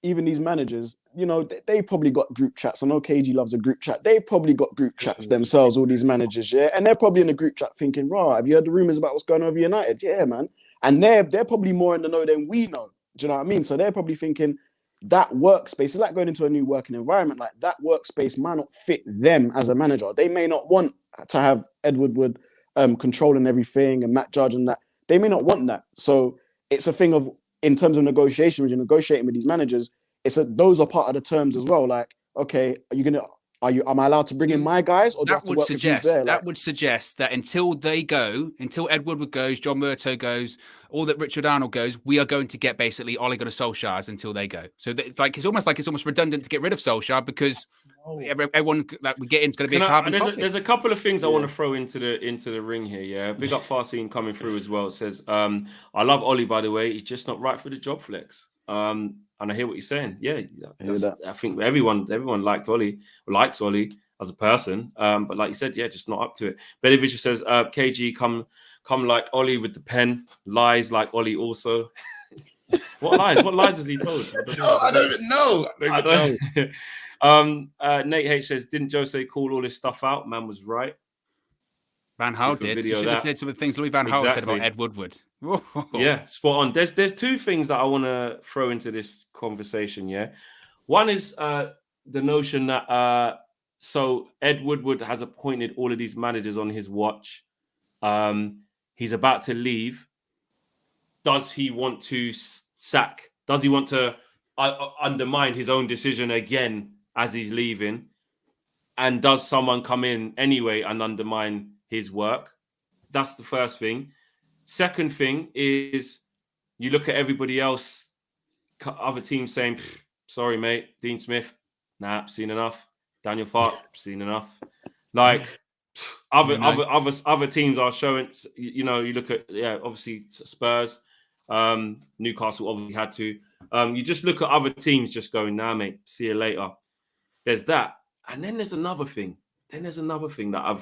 even these managers, you know, they've probably got group chats. I know KG loves a group chat. They've probably got group chats themselves, all these managers, yeah? And they're probably in a group chat thinking, right, have you heard the rumours about what's going on with United? Yeah, man. And they're probably more in the know than we know. Do you know what I mean? So they're probably thinking that workspace is like going into a new working environment. Like that workspace might not fit them as a manager. They may not want to have Ed Woodward controlling everything and Matt Judge and that. They may not want that. So it's a thing of, in terms of negotiation, when you're negotiating with these managers, those are part of the terms as well. Like, okay, am I allowed to bring in my guys, or do I have to work with who's there? That would suggest that until Ed Woodward goes, John Murtough goes, or that Richard Arnold goes, we are going to get basically Ole Gunnar Solskjaer's until they go. So it's almost redundant to get rid of Solskjaer because everyone that we get in is going to be a carbon copy. There's a couple of things I want to throw into the ring here. Yeah, big up Farcine coming through as well. It says, I love Ole, by the way. He's just not right for the job flex. And I hear what you're saying. Yeah, I think everyone likes Ole as a person. But like you said, yeah, just not up to it. Benny Visual says, KG come like Ole with the pen, lies like Ole also. What lies? What lies has he told? I don't even know. Nate H says, didn't Jose call all this stuff out? Man was right. Van Gaal did. You should have said some of the things Louis Van Gaal said about Ed Woodward. Yeah, spot on. There's two things that I want to throw into this conversation. Yeah, one is the notion that so Ed Woodward has appointed all of these managers on his watch. He's about to leave. Does he want to sack? Does he want to undermine his own decision again as he's leaving? And does someone come in anyway and undermine his work? That's the first thing. Second thing is you look at everybody else, other teams saying, sorry, mate, Dean Smith, nah, seen enough. Daniel Farke, seen enough. Like other teams are showing, you know, you look at, obviously Spurs, Newcastle obviously had to. You just look at other teams just going, nah, mate, see you later. There's that. And then there's another thing. That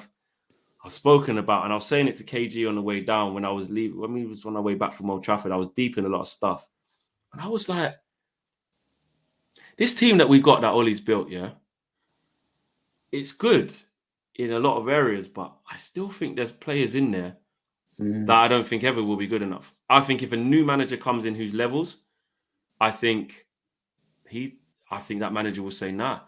I've spoken about, and I was saying it to KG on the way down when I was leaving. When we was on our way back from Old Trafford, I was deep in a lot of stuff, and I was like, "This team that we've got, that Ollie's built, yeah, it's good in a lot of areas, but I still think there's players in there that I don't think ever will be good enough. I think if a new manager comes in whose levels, I think that manager will say, nah."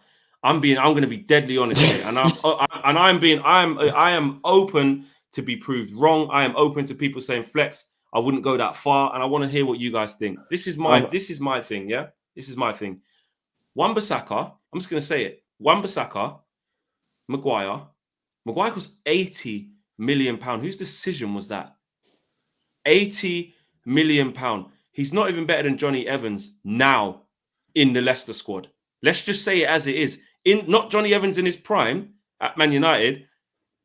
I'm going to be deadly honest here, and I am open to be proved wrong. I am open to people saying, Flex, I wouldn't go that far, and I want to hear what you guys think. This is my thing, yeah. This is my thing. Wan-Bissaka, I'm just going to say it. Wan-Bissaka, Maguire cost £80 million. Whose decision was that? £80 million. He's not even better than Johnny Evans now in the Leicester squad. Let's just say it as it is. Not Johnny Evans in his prime at Man United,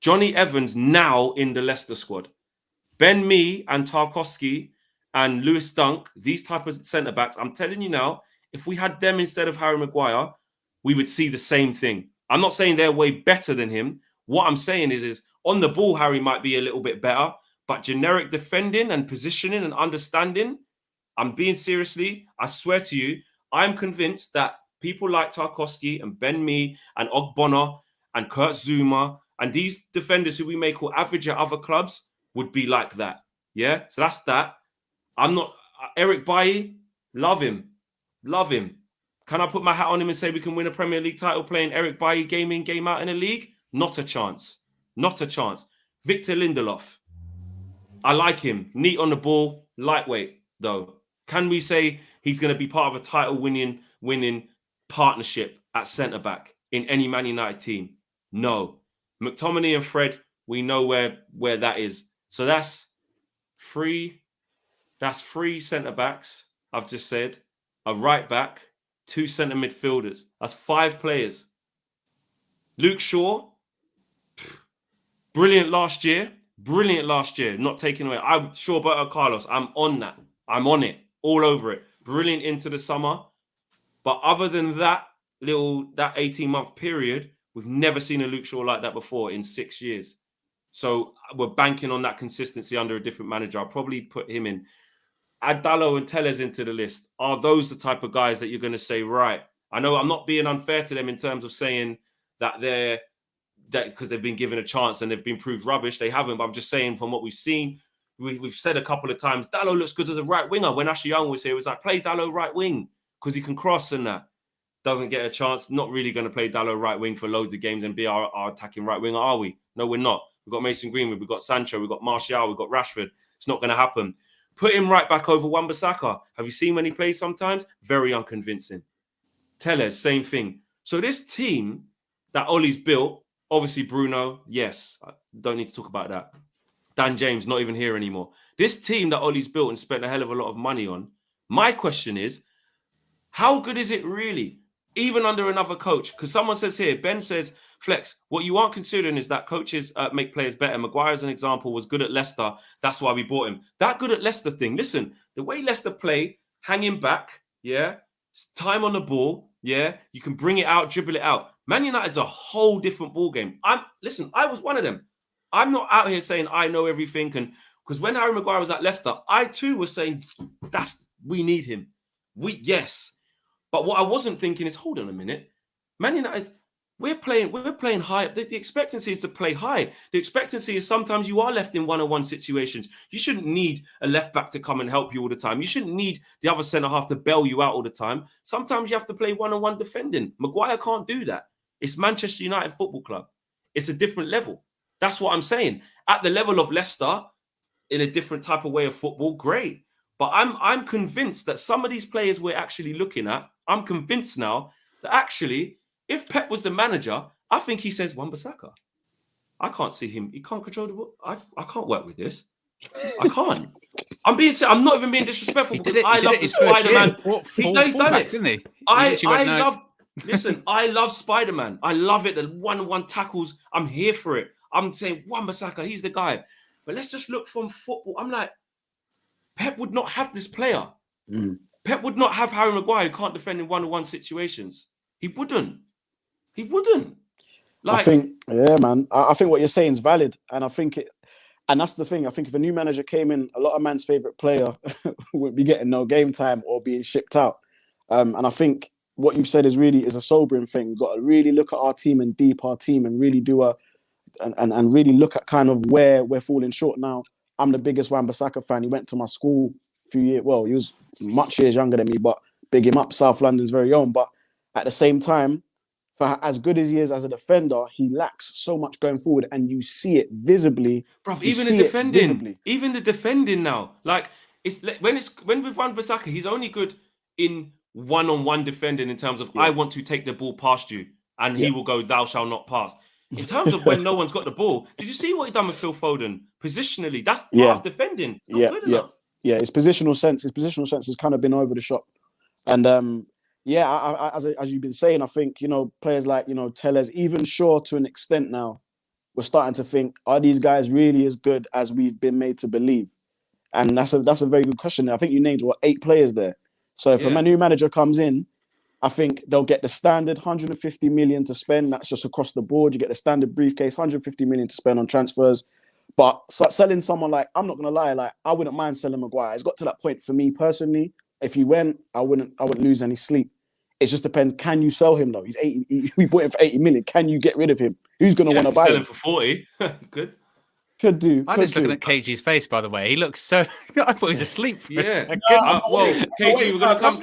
Johnny Evans now in the Leicester squad. Ben Mee and Tarkowski and Lewis Dunk, these type of centre-backs, I'm telling you now, if we had them instead of Harry Maguire, we would see the same thing. I'm not saying they're way better than him. What I'm saying is on the ball, Harry might be a little bit better, but generic defending and positioning and understanding, I'm being seriously, I swear to you, I'm convinced that people like Tarkowski and Ben Mee and Ogbonna and Kurt Zuma and these defenders who we may call average at other clubs would be like that. Yeah? So that's that. I'm not... Eric Bailly, love him. Can I put my hat on him and say we can win a Premier League title playing Eric Bailly game in, game out in a league? Not a chance. Victor Lindelof. I like him. Neat on the ball. Lightweight, though. Can we say he's going to be part of a title winning partnership at centre-back in any Man United team? No. McTominay and Fred, we know where that is. So that's three centre-backs, I've just said. A right-back, 2 centre midfielders. That's 5 players. Luke Shaw, brilliant last year. Not taking away. I'm sure Roberto Carlos. I'm on that. I'm on it. All over it. Brilliant into the summer. But other than that 18-month period, we've never seen a Luke Shaw like that before in 6 years. So we're banking on that consistency under a different manager. I'll probably put him in. Add Dalot and Telles into the list. Are those the type of guys that you're going to say, right? I know I'm not being unfair to them in terms of saying that because they've been given a chance and they've been proved rubbish. They haven't, but I'm just saying from what we've seen, we've said a couple of times, Dalot looks good as a right winger. When Ashley Young was here, it was like, play Dalot right wing because he can cross and that. Doesn't get a chance. Not really going to play Dalot right wing for loads of games and be our attacking right winger, are we? No, we're not. We've got Mason Greenwood, we've got Sancho, we've got Martial, we've got Rashford. It's not going to happen. Put him right back over Wan-Bissaka. Have you seen when he plays sometimes? Very unconvincing. Telles, same thing. So this team that Ollie's built, obviously Bruno, yes, I don't need to talk about that. Dan James, not even here anymore. This team that Ollie's built and spent a hell of a lot of money on, my question is, how good is it really? Even under another coach? Because someone says here, Ben says, Flex, what you aren't considering is that coaches make players better. Maguire, as an example, was good at Leicester. That's why we bought him. That good at Leicester thing. Listen, the way Leicester play, hanging back, yeah, time on the ball, yeah, you can bring it out, dribble it out. Man United's a whole different ball game. Listen, I was one of them. I'm not out here saying I know everything, and because when Harry Maguire was at Leicester, I too was saying we need him. Yes. But what I wasn't thinking is, hold on a minute, Man United, we're playing high. The expectancy is to play high. The expectancy is sometimes you are left in one-on-one situations. You shouldn't need a left back to come and help you all the time. You shouldn't need the other centre half to bail you out all the time. Sometimes you have to play one-on-one defending. Maguire can't do that. It's Manchester United Football Club. It's a different level. That's what I'm saying. At the level of Leicester, in a different type of way of football, great. But I'm convinced that some of these players we're actually looking at, I'm convinced now that actually, if Pep was the manager, I think he says, Wan-Bissaka, I can't see him. He can't control the ball. I can't work with this. I can't. I'm not even being disrespectful because I love the Spider-Man. He's done it. Isn't he? I love Spider-Man. I love it. The one-on-one tackles. I'm here for it. I'm saying Wan-Bissaka, he's the guy. But let's just look from football. I'm like, Pep would not have this player. Pep would not have Harry Maguire who can't defend in one-on-one situations. He wouldn't. I think, yeah, man. I think what you're saying is valid. And I think and that's the thing. I think if a new manager came in, a lot of man's favorite player wouldn't be getting no game time or being shipped out. And I think what you've said is a sobering thing. We've got to really look at our team and deep our team and really do and really look at kind of where we're falling short now. I'm the biggest Wan-Bissaka fan. He went to my school a few years. Well, he was much years younger than me, but big him up, South London's very own. But at the same time, for as good as he is as a defender, he lacks so much going forward, and you see it visibly. Bro, even the defending now, like when with Wan-Bissaka, he's only good in one-on-one defending in terms of I want to take the ball past you, and he will go, thou shalt not pass. In terms of when no one's got the ball, did you see what he done with Phil Foden? Positionally, that's part of defending. Not good enough. Yeah, his positional sense has kind of been over the shop. And as you've been saying, I think, players like, Telles, even Shaw to an extent now, we're starting to think, are these guys really as good as we've been made to believe? And that's a very good question. I think you named 8 players there. So if a new manager comes in, I think they'll get the standard 150 million to spend. That's just across the board. You get the standard briefcase, 150 million to spend on transfers. But selling someone like, I'm not going to lie, like I wouldn't mind selling Maguire. It's got to that point for me personally. If he went, I wouldn't lose any sleep. It just depends. Can you sell him though? He's 80. We bought him for 80 million. Can you get rid of him? Who's going to want to buy him? Sell him for 40. Good. Could do. I'm just looking at KG's face, by the way. He looks so. I thought he was asleep for a second. KG, we're gonna come.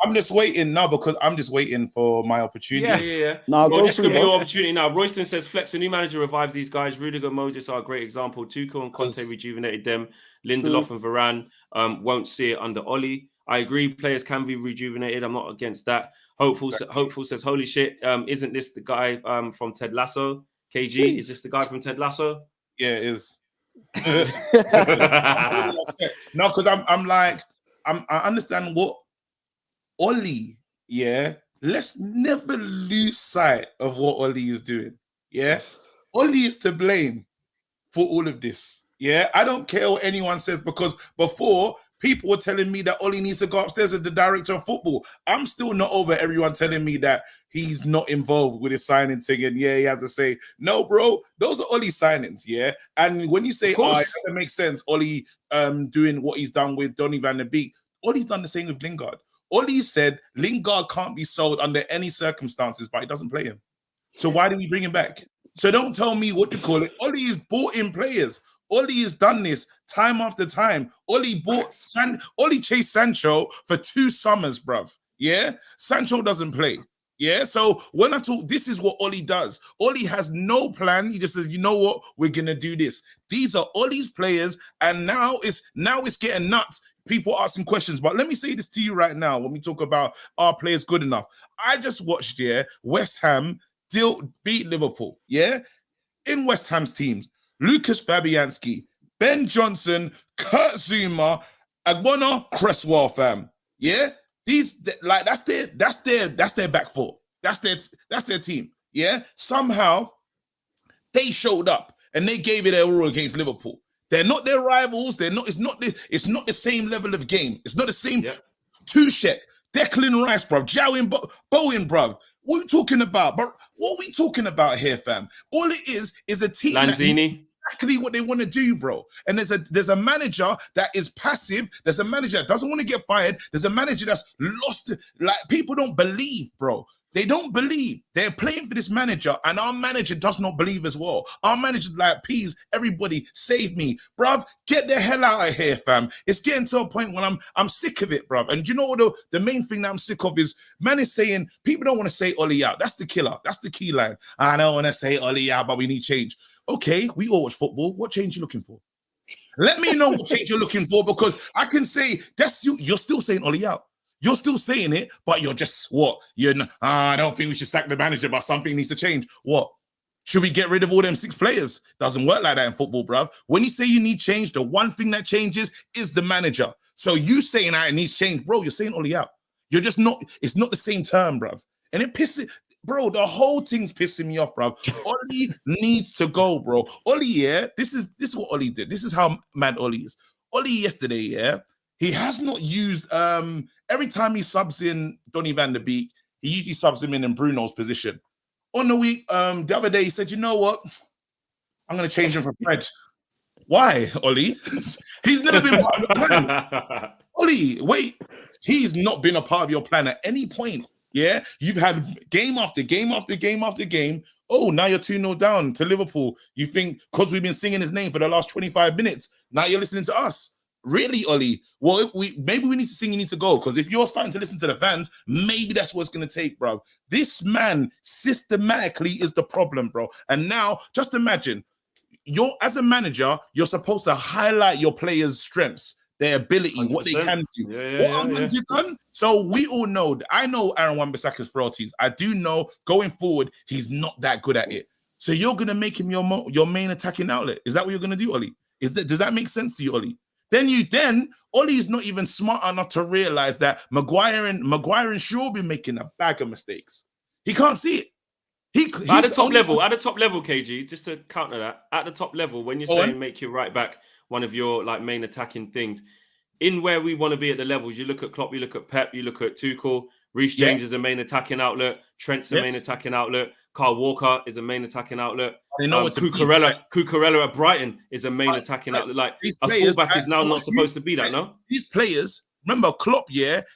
I'm just waiting now because I'm just waiting for my opportunity. Yeah. No, this could be your opportunity now. Royston says, "Flex, a new manager revived these guys. Rudiger, Moses are a great example. Tuchel and Conte rejuvenated them. Lindelof and Varane won't see it under Ollie. I agree. Players can be rejuvenated. I'm not against that. Hopeful says, holy shit, isn't this the guy from Ted Lasso? KG, is this the guy from Ted Lasso? Yeah, it is. No, because I understand what Ollie yeah, let's never lose sight of what Oli is doing. Yeah, Oli is to blame for all of this. Yeah, I don't care what anyone says, because before people were telling me that Oli needs to go upstairs as the director of football. I'm still not over everyone telling me that he's not involved with his signing thing and yeah, he has to say, no, bro, those are Oli signings, yeah. And when you say, oh, it doesn't make sense, Oli doing what he's done with Donny van der Beek, Oli's done the same with Lingard. Oli said Lingard can't be sold under any circumstances, but he doesn't play him. So why did we bring him back? So don't tell me what to call it. Oli has bought in players. Oli has done this time after time. Oli chased Sancho for 2 summers, bruv. Yeah? Sancho doesn't play. Yeah? So when I talk, this is what Oli does. Oli has no plan. He just says, you know what? We're going to do this. These are Oli's players, and now it's getting nuts. People asking questions. But let me say this to you right now when we talk about our players good enough. I just watched, West Ham beat Liverpool, in West Ham's teams. Lucas Fabianski, Ben Johnson, Kurt Zouma, Agbona, Cresswell, fam. Yeah, that's their back four. That's their team. Yeah, somehow they showed up and they gave it their all against Liverpool. They're not their rivals. It's not the same level of game. It's not the same. Tuchel, Declan Rice, bruv, Bowen, bruv. What are we talking about? But what are we talking about here, fam? All it is a team Lanzini. Exactly what they want to do, bro. And there's a manager that is passive. There's a manager that doesn't want to get fired. There's a manager that's lost. Like, people don't believe, bro. They don't believe. They're playing for this manager, and our manager does not believe as well. Our manager's like, please, everybody, save me. Bruv, get the hell out of here, fam. It's getting to a point when I'm sick of it, bruv. And you know what the main thing that I'm sick of is, man is saying, people don't want to say Oli out. That's the killer. That's the key line. I don't want to say Oli out, but we need change. Okay, we all watch football. What change are you looking for? Let me know what change you're looking for, because I can say, that's you. You're still saying Oli out. You're still saying it, but you're just what? I don't think we should sack the manager, but something needs to change. What? Should we get rid of all them 6 players? Doesn't work like that in football, bruv. When you say you need change, the one thing that changes is the manager. So you saying that it needs change, bro, you're saying Oli out. You're just not, it's not the same term, bruv. And it pisses, bro, the whole thing's pissing me off, bruv. Oli needs to go, bro. Oli, this is what Oli did. This is how mad Oli is. Oli yesterday, he has not used, every time he subs in Donny van der Beek, he usually subs him in Bruno's position. On the week, the other day, he said, you know what? I'm going to change him for Fred. Why, Oli? He's never been part of the plan. Oli, wait. He's not been a part of your plan at any point. Yeah? You've had game after game after game after game. Oh, now you're 2-0 down to Liverpool. You think because we've been singing his name for the last 25 minutes, now you're listening to us. Really, Oli? Well, maybe we need to sing You Need to Go, because if you're starting to listen to the fans, maybe that's what it's going to take, bro. This man systematically is the problem, bro. And now, just imagine, as a manager, you're supposed to highlight your players' strengths, their ability, 100%. What they can do. What our manager done? So we all know, I know Aaron Wan-Bissaka's frailties. I do know going forward, he's not that good at it. So you're going to make him your main attacking outlet. Is that what you're going to do, Oli? Does that make sense to you, Oli? Then Oli's not even smart enough to realize that Maguire and Shaw will be making a bag of mistakes. He can't see it. At the top level, KG, just to counter that, at the top level, when you're saying make your right back one of your like main attacking things, in where we want to be at the levels, you look at Klopp, you look at Pep, you look at Tuchel, Reece James is a main attacking outlet, Trent's a main attacking outlet, Kyle Walker is a main attacking outlet. Cucurella at Brighton is a main attacking outlet. Like a fullback is now not supposed to be that, no? These players, remember, Klopp,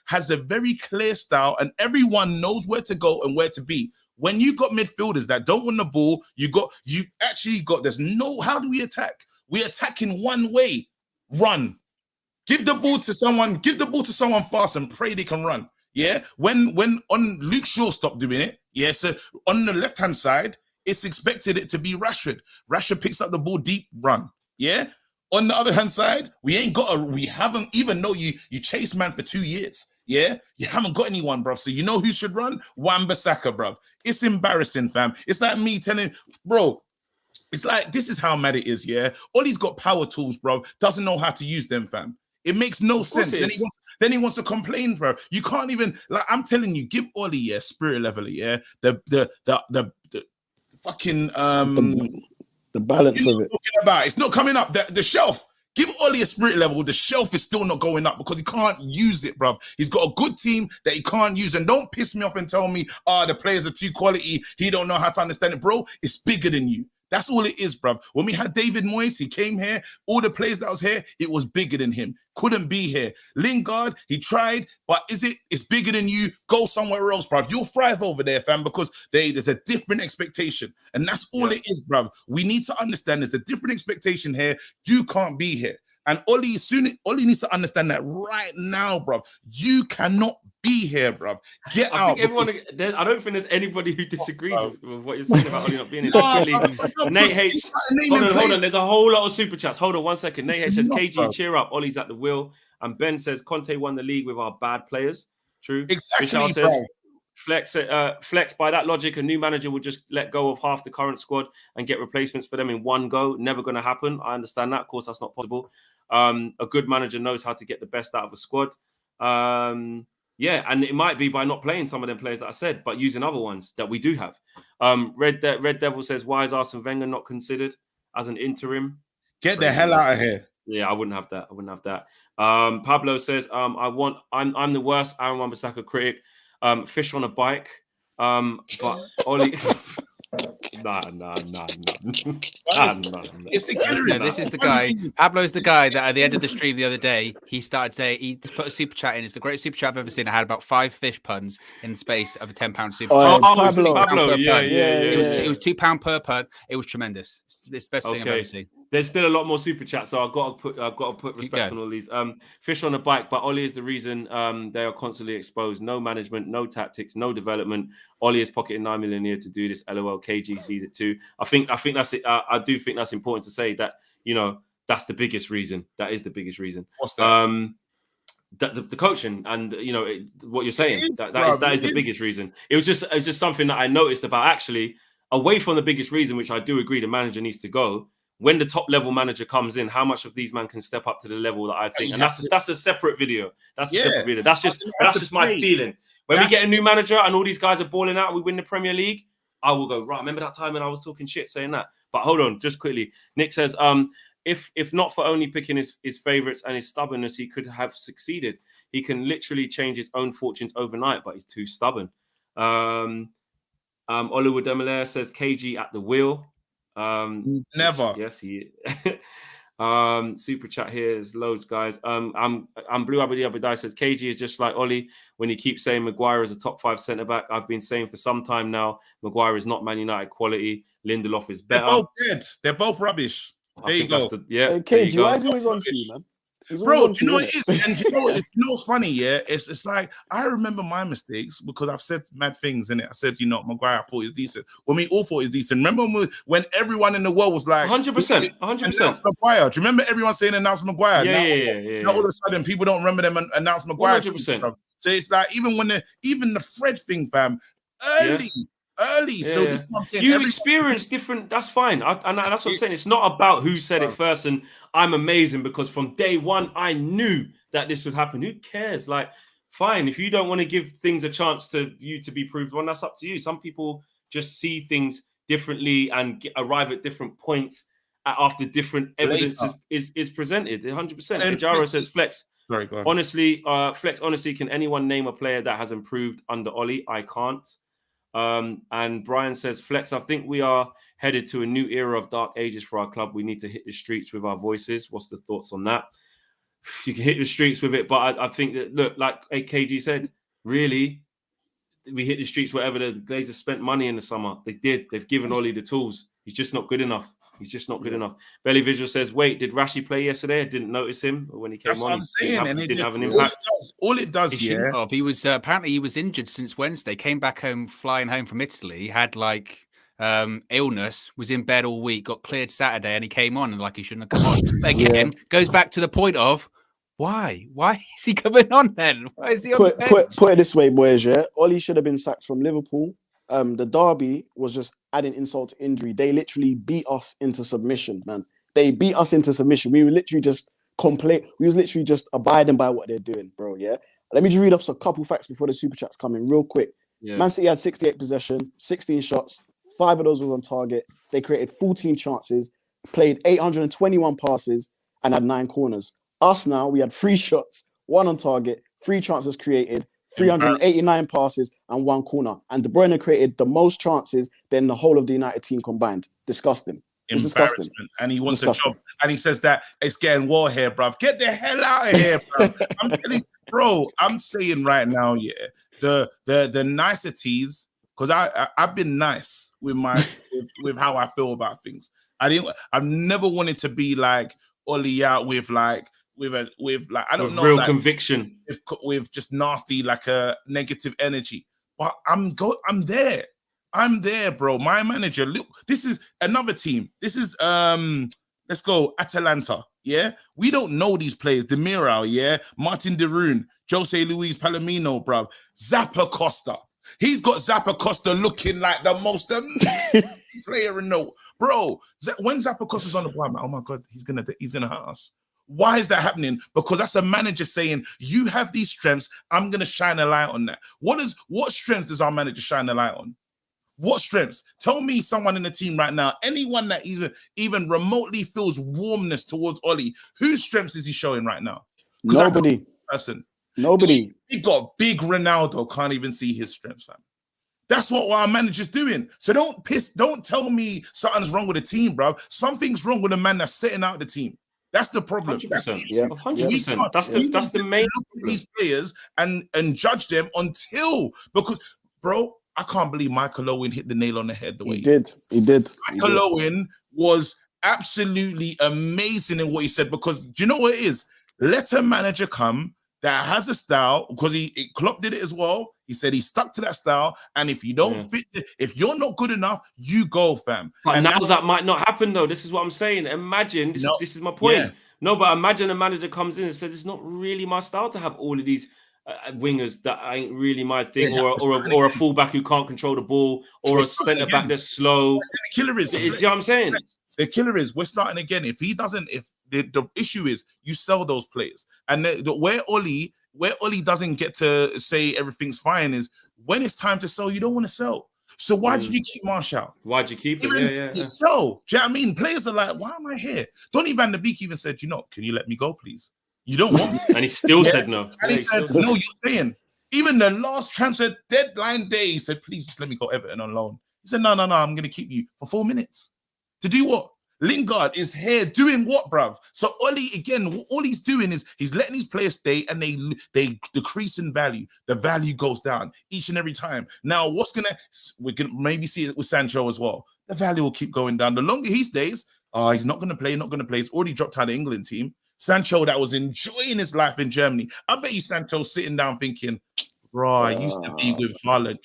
has a very clear style, and everyone knows where to go and where to be. When you got midfielders that don't win the ball, there's no, how do we attack? We attack in one way, run. Give the ball to someone fast and pray they can run. Yeah, when on Luke Shaw stopped doing it, so on the left-hand side, it's expected it to be Rashford. Rashford picks up the ball deep, run. Yeah. On the other hand side, we haven't, even though you chase man for 2 years. Yeah, you haven't got anyone, bruv. So you know who should run? Wan-Bissaka, bruv. It's embarrassing, fam. It's like me telling, bro, it's like, this is how mad it is, yeah? All he's got power tools, bro, doesn't know how to use them, fam. It makes no sense. it Then he wants to complain, bro. You can't even like. I'm telling you, give Ollie spirit level, the fucking the balance of it. About it's not coming up. The shelf. Give Ollie a spirit level. The shelf is still not going up because he can't use it, bro. He's got a good team that he can't use. And don't piss me off and tell me, the players are too quality. He don't know how to understand it, bro. It's bigger than you. That's all it is, bro. When we had David Moyes, he came here. All the players that was here, it was bigger than him. Couldn't be here. Lingard, he tried, but it's bigger than you. Go somewhere else, bro. You'll thrive over there, fam, because there's a different expectation. And that's all it is, bro. We need to understand there's a different expectation here. You can't be here. And Ollie needs to understand that right now, bro. You cannot be here, bro. Get out. I don't think there's anybody who disagrees with what you're saying about Ollie not being here. Nate H. Hold on. There's a whole lot of super chats. Hold on 1 second. Nate H says, KG, cheer up. Ollie's at the wheel. And Ben says, Conte won the league with our bad players. True. Exactly. Michelle says, Flex, by that logic, a new manager would just let go of half the current squad and get replacements for them in one go. Never going to happen. I understand that. Of course, that's not possible. A good manager knows how to get the best out of a squad. And it might be by not playing some of them players that I said, but using other ones that we do have. Red Devil says, why is Arsene Wenger not considered as an interim? Get the hell out of here. Yeah, I wouldn't have that. Pablo says, I'm the worst Aaron Wan-Bissaka critic. Fish on a bike. But Ollie... Nah. It's the no, this is the guy. Pablo's the guy that at the end of the stream the other day, he put a super chat in. It's the greatest super chat I've ever seen. I had about 5 fish puns in the space of a £10 super chat. Pablo. Yeah. It was £2 per pun. It was tremendous. It's the best thing I've ever seen. There's still a lot more super chats, so I've got to put respect on all these. Fish on a bike, but Ollie is the reason they are constantly exposed. No management, no tactics, no development. Ollie is pocketing 9 million a year to do this. LOL. KG sees it too. I think that's it. I do think that's important to say that that's the biggest reason. That is the biggest reason. What's that? The coaching and what you're saying. That is the biggest reason. It was just something that I noticed about actually away from the biggest reason, which I do agree the manager needs to go. When the top level manager comes in, how much of these men can step up to the level that I think, and that's a separate video. That's a separate video. That's just my feeling. When we get a new manager and all these guys are balling out, we win the Premier League. I will go right. Remember that time when I was talking shit saying that? But hold on, just quickly. Nick says, if not for only picking his favorites and his stubbornness, he could have succeeded. He can literally change his own fortunes overnight, but he's too stubborn. Oliver Demolaire says KG at the wheel. Never. Yes, he. Super chat here is loads, guys. I'm Blue Abadi Abadai says KG is just like Ollie when he keeps saying Maguire is a top 5 centre back. I've been saying for some time now, Maguire is not Man United quality. Lindelof is better. They're both dead. They're both rubbish. There you go. Hey, KG, why is he always on to you, man? Bro, do you know what it is? And you know what's funny, yeah? It's like, I remember my mistakes because I've said mad things in it. I said, Maguire I thought is decent. When we all thought is decent. Remember when everyone in the world was like 100%. Announce Maguire. Do you remember everyone saying announce Maguire? Yeah. Now all of a sudden people don't remember them and announce Maguire. 100%. So it's like even the Fred thing, fam, early. So this is what I'm saying. You experience different. That's fine. That's what I'm saying. It's not about who said it first. And I'm amazing because from day one I knew that this would happen. Who cares? Like, fine. If you don't want to give things a chance to be proved wrong, that's up to you. Some people just see things differently and arrive at different points after different evidence is presented. 100%. Jaro says Flex. Sorry, go on. Honestly, Flex. Honestly, can anyone name a player that has improved under Ollie? I can't. And Brian says, Flex, I think we are headed to a new era of dark ages for our club. We need to hit the streets with our voices. What's the thoughts on that? You can hit the streets with it, but I think that, look, like AKG said, really, we hit the streets wherever the Glazers spent money in the summer. They did. They've given Ollie the tools. He's just not good enough. Belly Visual says, wait, did Rashi play yesterday? I didn't notice him when he came on. That's what I'm saying. He didn't have an impact. All it does, He was apparently he was injured since Wednesday. Came back home, flying home from Italy. Had illness. Was in bed all week. Got cleared Saturday, and he came on and like he shouldn't have come on. But again, goes back to the point of why? Why is he coming on then? Why is he on put it this way, boys? Yeah, Ollie should have been sacked from Liverpool. The derby was just adding insult to injury. They literally beat us into submission, man. They beat us into submission. We were literally just We was literally just abiding by what they're doing, bro. Yeah. Let me just read off a couple facts before the super chats come in real quick. Yeah. Man City had 68 possession, 16 shots, 5 of those were on target. They created 14 chances, played 821 passes, and had 9 corners. Us now, we had 3 shots, 1 on target, 3 chances created, 389 passes, and 1 corner. And De Bruyne created the most chances than the whole of the United team combined. Disgusting. It's disgusting. And he wants a job. And he says that it's getting war here, bruv. Get the hell out of here, bruv. I'm telling you, bro, I'm saying right now, yeah, the niceties, because I've been nice with with how I feel about things. I've never wanted to be like Ollie out with I don't know, real like, conviction, with just nasty, like a negative energy. But I'm there. I'm there, bro. My manager, look, this is another team. This is let's go, Atalanta. Yeah, we don't know these players. Demiral, yeah, Martin de Roon, Jose Luis Palomino, bro, Zappa Costa. He's got Zappa Costa looking like the most amazing player in the bro. When Zappa Costa's on the ball, I'm like, oh my god, he's gonna hurt us. Why is that happening? Because that's a manager saying, you have these strengths, I'm gonna shine a light on that. What strengths does our manager shine a light on? What strengths? Tell me someone in the team right now, anyone that even remotely feels warmness towards Ollie, whose strengths is he showing right now? Nobody. Nobody. He got big Ronaldo, can't even see his strengths, fam. That's what our manager's doing. So don't tell me something's wrong with the team, bro. Something's wrong with the man that's setting out the team. That's the problem. 100%. Yeah. 100%. That's the main look at these players and judge them because, bro, I can't believe Michael Owen hit the nail on the head the way he did. Michael Owen was absolutely amazing in what he said, because do you know what it is? Let a manager come that has a style, because Klopp did it as well. He said he stuck to that style, and if you don't fit if you're not good enough, you go, fam. But and now that might not happen, though. This is what I'm saying. Imagine, this is my point. Yeah. No, but imagine a manager comes in and says, it's not really my style to have all of these wingers that ain't really my thing, or a fullback who can't control the ball, or a centre back that's slow. The killer is, you know what I'm saying? The killer is, we're starting again. If he doesn't, if the issue is you sell those players, and where Ollie doesn't get to say everything's fine is when it's time to sell, you don't want to sell. So why did you keep Martial? Why'd you keep him? Yeah. So, do you know what I mean? Players are like, why am I here? Donny van der Beek even said, can you let me go, please? You don't want me. And he still said no. And he said, no, you're staying. Even the last transfer deadline day, he said, please just let me go Everton on loan. He said, no, I'm going to keep you for 4 minutes. To do what? Lingard is here doing what, bruv? So Ollie, again, all he's doing is he's letting these players stay, and they decrease in value. The value goes down each and every time. Now, we're gonna maybe see it with Sancho as well. The value will keep going down. The longer he stays, he's not gonna play. He's already dropped out of the England team. Sancho, that was enjoying his life in Germany. I bet you Sancho's sitting down thinking, bro, I used to be with Haaland,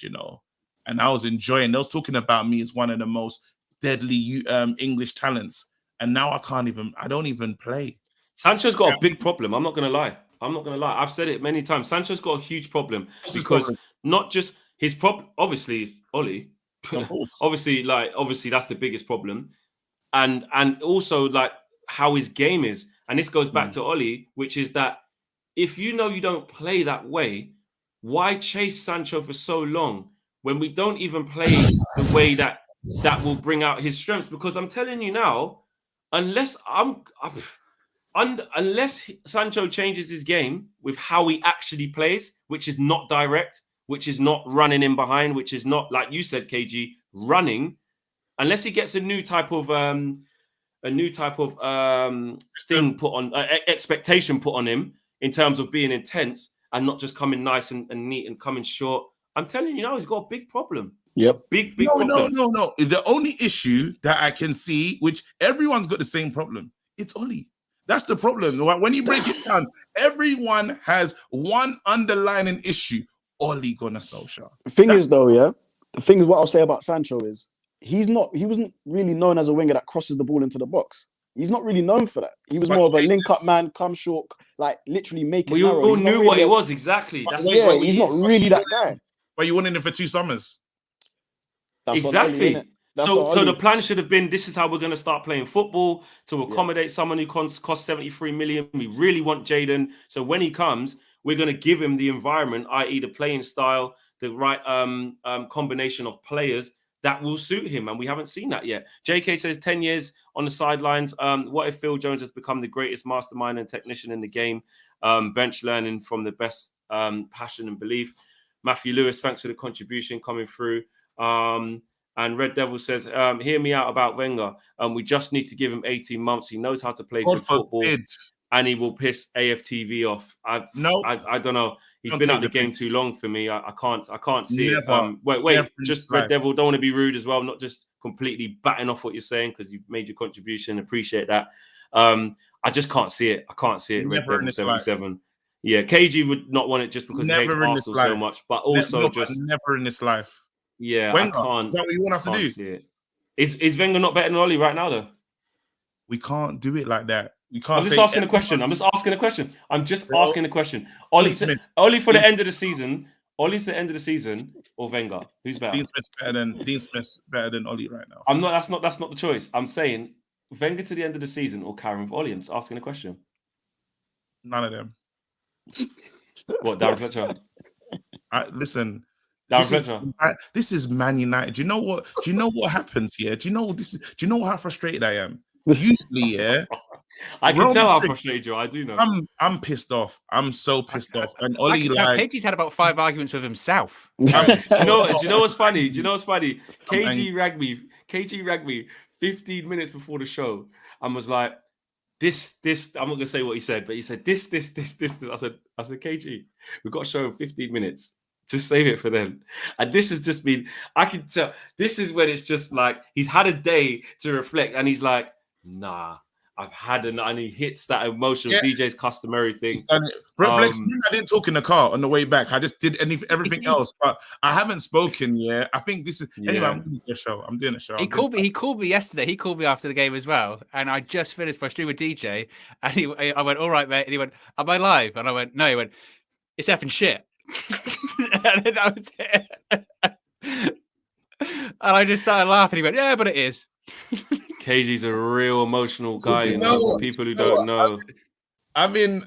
and I was enjoying. They was talking about me as one of the most deadly English talents, and now I don't even play. Sancho's got a big problem. I'm not gonna lie. I've said it many times. Sancho's got a huge problem because not just his problem. Obviously, Ollie. obviously, that's the biggest problem, and also like how his game is. And this goes back to Ollie, which is that if you know you don't play that way, why chase Sancho for so long when we don't even play the way that will bring out his strengths? Because I'm telling you now, unless Sancho changes his game with how he actually plays, which is not direct, which is not running in behind, which is not, like you said, KG, running, unless he gets a new type of thing put on, expectation put on him in terms of being intense and not just coming nice and neat and coming short. I'm telling you now, he's got a big problem. Yep. Big problem. No. The only issue that I can see, which everyone's got the same problem, it's Ollie. That's the problem. When you break it down, everyone has one underlying issue. Ollie Gunnar Solskjaer. The thing is, what I'll say about Sancho is he wasn't really known as a winger that crosses the ball into the box. He's not really known for that. He was more of a link-up man, come short, like literally making. We all knew what he was exactly. He's not really that guy. But you wanted him for 2 summers. Exactly. So the plan should have been, this is how we're going to start playing football to accommodate someone who costs 73 million. We really want Jaden. So when he comes, we're going to give him the environment, i.e. the playing style, the right combination of players that will suit him. And we haven't seen that yet. JK says 10 years on the sidelines. What if Phil Jones has become the greatest mastermind and technician in the game? Bench learning from the best passion and belief. Matthew Lewis, thanks for the contribution coming through. And Red Devil says, hear me out about Wenger. We just need to give him 18 months. He knows how to play good football. And he will piss AFTV off. I don't know. He's been at the game too long for me. I can't see it. Wait. Just Red Devil. Don't want to be rude as well. Not just completely batting off what you're saying because you've made your contribution. Appreciate that. I just can't see it. I can't see it. Red Devil 77. Yeah, KG would not want it just because he hates Arsenal so much, but also never in this life. Yeah, Wenger, I can't. Is that what you want us to do? See it. Is Wenger not better than Oli right now, though? We can't do it like that. We can't. I'm just asking a question. Asking a question. Oli for the end of the season. Oli's the end of the season, or Wenger? Who's better? Dean Smith's better than Oli right now. I'm not. That's not the choice. I'm saying Wenger to the end of the season or Karen with Oli. I'm just asking a question. None of them. What, Darren Fletcher? Listen. This is Man United. Do you know what happens here? Do you know how frustrated I am? Usually, I can tell how frustrated you are. I do know. I'm pissed off. I'm so pissed off. And Oli, KG's had about 5 arguments with himself. Do you know what's funny? KG ragged me 15 minutes before the show and was like, this. I'm not gonna say what he said, but he said this. I said, KG, we've got to show him 15 minutes. Just save it for them. And this has just been, I can tell, this is when it's just like, he's had a day to reflect and he's like, nah, I've had and he hits that emotional DJ's customary thing. Reflex, I didn't talk in the car on the way back. I just did everything else, but I haven't spoken yet. I think this is, anyway, I'm doing a show. He called me yesterday. He called me after the game as well. And I just finished my stream with DJ. And I went, all right, mate. And he went, am I live? And I went, no. He went, it's effing shit. And then I was and I just started laughing. He went, yeah, but it is. KG's a real emotional guy, for people who don't know. I mean,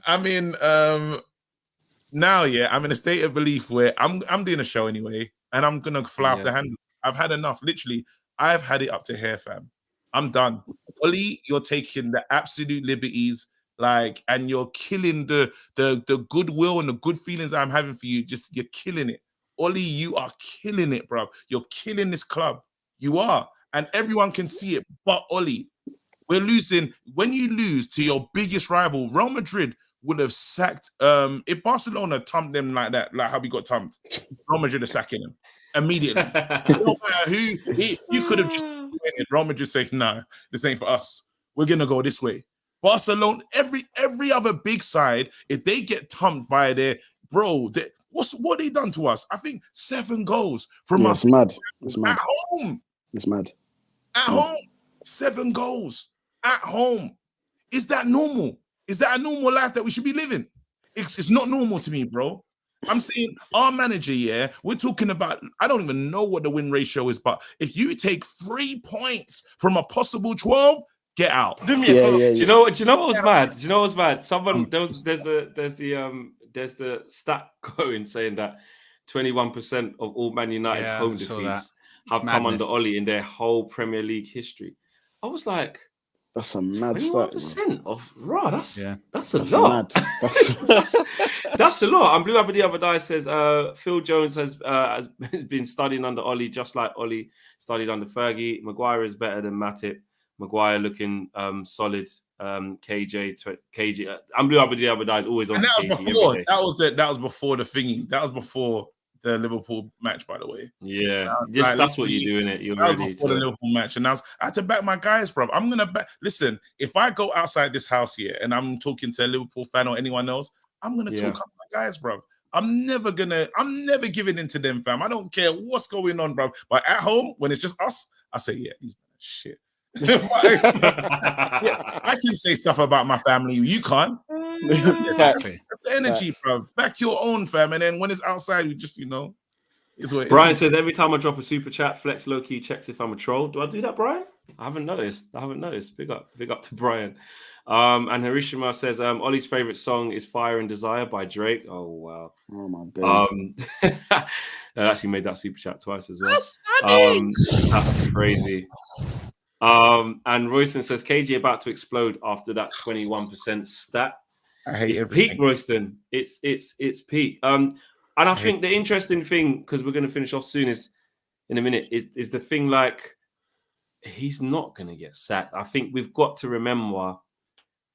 now, I'm in a state of belief where I'm doing a show anyway, and I'm gonna fly off the handle. I've had enough. Literally, I've had it up to here, fam. I'm done. Oli, you're taking the absolute liberties. And you're killing the goodwill and the good feelings I'm having for you. You're killing it. Oli, you are killing it, bro. You're killing this club. You are. And everyone can see it. But Oli, we're losing. When you lose to your biggest rival, Real Madrid would have sacked. If Barcelona thumped them like that, like how we got thumped, Real Madrid are sacking them immediately. No matter you could have just Real Madrid say, no, this ain't for us. We're gonna go this way. Barcelona, every other big side, if they get thumped by their what they done to us? I think 7 goals from us. It's mad. At home. It's mad. At home. 7 goals at home. Is that normal? Is that a normal life that we should be living? It's not normal to me, bro. I'm saying our manager, we're talking about, I don't even know what the win ratio is, but if you take 3 points from a possible 12, get out. Do you know what was mad? Someone there's the stat going saying that 21% of all Man United's home defeats have come under Oli in their whole Premier League history. I was like, that's a mad stat. 21% of that's a that's lot. That's a lot. And Blue Abadi Abadai says Phil Jones has been studying under Oli, just like Oli studied under Fergie. Maguire is better than Matip. Maguire looking solid. KG. I'm Blue Abadi Abadai is always on. And that was before the thingy. That was before the Liverpool match, by the way. Yeah, that's what you do, innit? That was before the Liverpool match, and I had to back my guys, bro. I'm gonna back. Listen, if I go outside this house here and I'm talking to a Liverpool fan or anyone else, I'm gonna talk up my guys, bro. I'm never giving in to them, fam. I don't care what's going on, bro. But at home, when it's just us, I say, yeah, these men are shit. I can say stuff about my family. You can't. Exactly. That's the energy, bro. Back your own, fam. And then when it's outside, you just, It's what it Brian is. says every time I drop a super chat, Flex low key checks if I'm a troll. Do I do that, Brian? I haven't noticed. Big up to Brian. And Harishima says Ollie's favorite song is "Fire and Desire" by Drake. Oh wow. Oh my god. I actually made that super chat twice as well. That's crazy. And Royston says KG about to explode after that 21% stat. I hate it's everything. peak, Royston. It's peak. And I think the interesting thing, because we're going to finish off soon, is in a minute, is the thing like he's not going to get sacked. I think we've got to remember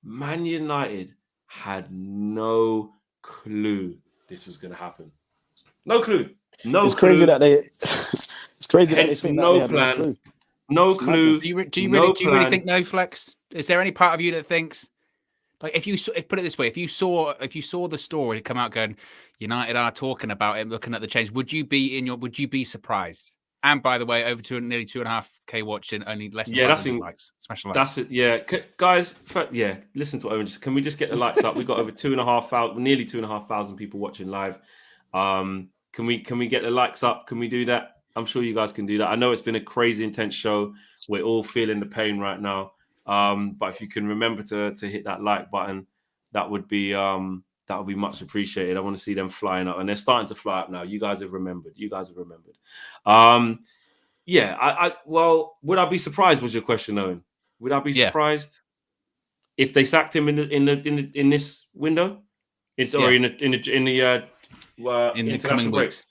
Man United had no clue this was going to happen. No clue. It's crazy that they. It's crazy that they think that they had no clue. No clue. Do you really think no, Flex? Is there any part of you that thinks, like, put it this way, if you saw the story come out going, United are talking about it, looking at the change, would you be surprised? And by the way, nearly 2.5K watching, only less than 500 likes. Smash a like. That's it. Yeah, guys. Listen to what Owen. Can we just get the likes up? We've got over 2,500, nearly 2,500 people watching live. Can we get the likes up? Can we do that? I'm sure you guys can do that. I know it's been a crazy intense show. We're all feeling the pain right now. But if you can remember to hit that like button, that would be much appreciated. I want to see them flying up, and they're starting to fly up now. You guys have remembered. Well, would I be surprised? Was your question, Owen? Would I be surprised if they sacked him in this window? In the international breaks.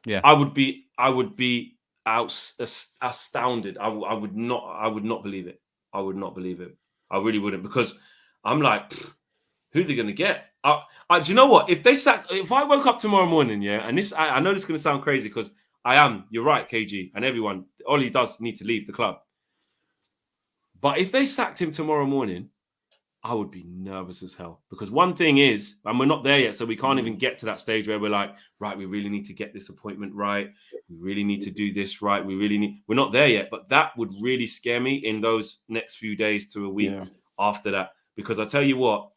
Yeah, I would be astounded. I would not believe it. I would not believe it. I really wouldn't, because I'm like, who are they going to get? Do you know what? If I woke up tomorrow morning, and this, I know this is going to sound crazy because you're right, KG, and everyone, Ollie does need to leave the club. But if they sacked him tomorrow morning, I would be nervous as hell, because one thing is, and we're not there yet, so we can't even get to that stage where we're like, right, we really need to get this appointment right. We really need to do this right. We're not there yet, but that would really scare me in those next few days to a week after that. Because I tell you what,